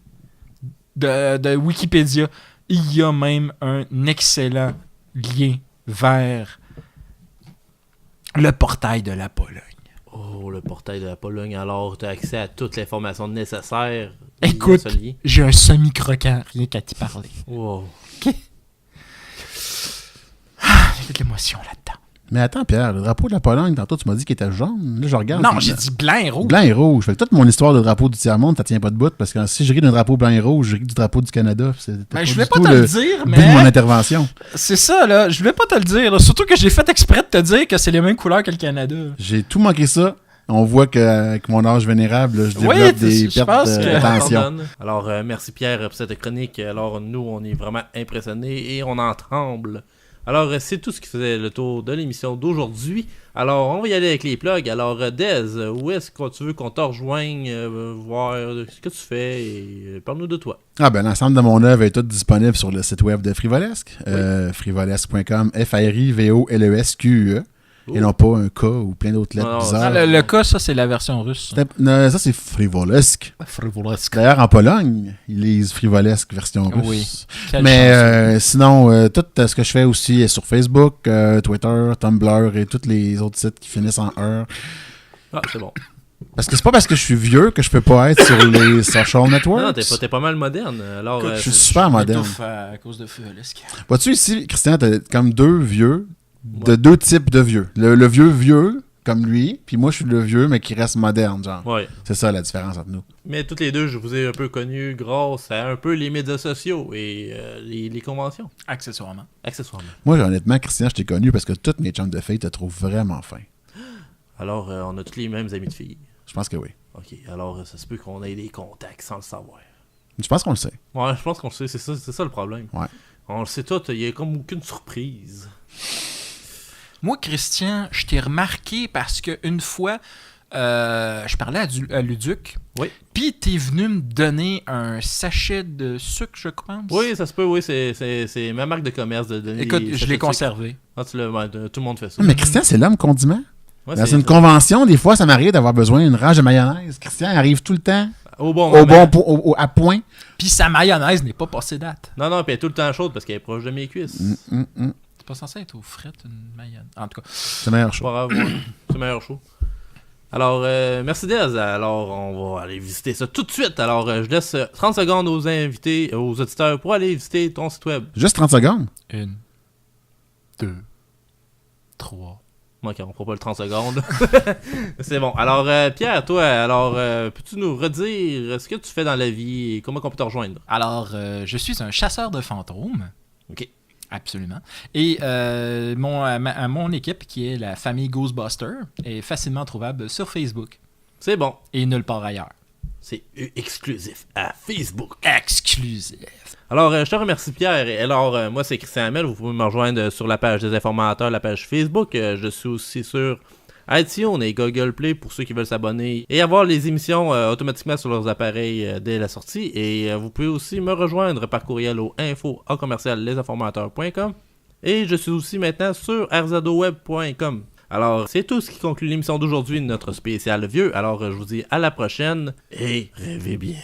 de Wikipédia, il y a même un excellent lien vers le portail de la Pologne. Oh, le portail de la Pologne. Alors, tu as accès à toute l'information nécessaire. Écoute, via ce lien. j'ai un semi-croquant rien qu'à t'y parler. Wow. l'émotion là-dedans. Mais attends, Pierre, le drapeau de la Pologne, tantôt, tu m'as dit qu'il était jaune. Là, je regarde. Non, j'ai dit blanc et rouge. Blanc et rouge. Fait que toute mon histoire de drapeau du tiers-monde, ça tient pas de bout. Parce que si je ris d'un drapeau blanc et rouge, je ris du drapeau du Canada. Ben, je voulais pas te le dire, but de mon mais. intervention. C'est ça, là. Je voulais pas te le dire. Là. Surtout que j'ai fait exprès de te dire que c'est les mêmes couleurs que le Canada. J'ai tout manqué ça. On voit qu'avec mon âge vénérable, là, je développe des je pertes pense que- d'attention. Alors, merci Pierre pour cette chronique. Alors, nous, on est vraiment impressionnés et on en tremble. Alors, c'est tout ce qui faisait le tour de l'émission d'aujourd'hui. Alors, on va y aller avec les plugs. Alors, Dez, où est-ce que tu veux qu'on te rejoigne, voir ce que tu fais et parle-nous de toi. Ah ben l'ensemble de mon œuvre est tout disponible sur le site web de Frivolesque. Frivolesque.com, Frivolesque. Et non pas un K ou plein d'autres lettres Non, bizarres. Le cas, ça, c'est la version russe. Non, ça, c'est Frivolesque. Frivolesque. D'ailleurs, en Pologne, ils lisent Frivolesque version russe. Oui. Quelle Mais sinon, tout ce que je fais aussi est sur Facebook, Twitter, Tumblr et tous les autres sites qui finissent en heure. Ah, c'est bon. Parce que c'est pas parce que je suis vieux que je peux pas être sur les social networks. Non, t'es pas mal moderne. Alors, Je suis super moderne. à cause de Frivolesque. Vois-tu ici, Christian, t'as comme deux vieux, de deux types de vieux. Le vieux, comme lui, puis moi, je suis le vieux, mais qui reste moderne, genre. ouais. C'est ça la différence entre nous. Mais toutes les deux, je vous ai un peu connus grâce à un peu les médias sociaux et les conventions, Accessoirement. accessoirement. Moi, honnêtement, Christian, je t'ai connu parce que toutes mes chums de filles te trouvent vraiment fin. Alors, on a tous les mêmes amis de filles. Je pense que oui. Ok, alors ça se peut qu'on ait des contacts sans le savoir. Je pense qu'on le sait. Ouais, je pense qu'on le sait, c'est ça le problème. Ouais. On le sait tout, il y a comme aucune surprise. Moi, Christian, je t'ai remarqué parce qu'une fois, je parlais à Luduc. Oui. Puis t'es venu me donner un sachet de sucre, je pense. Oui, ça se peut, oui, c'est ma marque de commerce de donner. Écoute, des je sachets l'ai de sucre. conservé. Ah, tout le monde fait ça. Mais Christian, c'est l'homme condiment. Ouais, Dans c'est une convention, des fois, ça m'arrive d'avoir besoin d'une rage de mayonnaise. Christian arrive tout le temps au bon au moment. à point. Puis sa mayonnaise n'est pas passée date. Non, puis elle est tout le temps chaude parce qu'elle est proche de mes cuisses. C'est pas censé être aux frites, une mayonnaise. En tout cas. C'est meilleur C'est chaud. pas grave, ouais. C'est meilleur chaud. Alors, merci Dez. Alors, on va aller visiter ça tout de suite. Alors, je laisse 30 secondes aux invités, aux auditeurs pour aller visiter ton site web. Juste 30 secondes. 1, 2, 3. Ok, on prend pas le 30 secondes. C'est bon. Alors, Pierre, toi, alors, peux-tu nous redire ce que tu fais dans la vie et comment on peut te rejoindre? Alors, je suis un chasseur de fantômes. Ok. Absolument. Et mon équipe, qui est la famille Ghostbuster, est facilement trouvable sur Facebook C'est bon. et nulle part ailleurs. C'est exclusif à Facebook. Exclusif. Alors, je te remercie, Pierre. Et alors, moi, c'est Christian Hamel. Vous pouvez me rejoindre sur la page des informateurs, la page Facebook. Je suis aussi sur iTunes et Google Play pour ceux qui veulent s'abonner et avoir les émissions automatiquement sur leurs appareils dès la sortie. Et vous pouvez aussi me rejoindre par courriel au info@lesinformateurs.com. Et je suis aussi maintenant sur rzadoweb.com. Alors, c'est tout ce qui conclut l'émission d'aujourd'hui de notre spécial vieux. Alors, je vous dis à la prochaine et rêvez bien.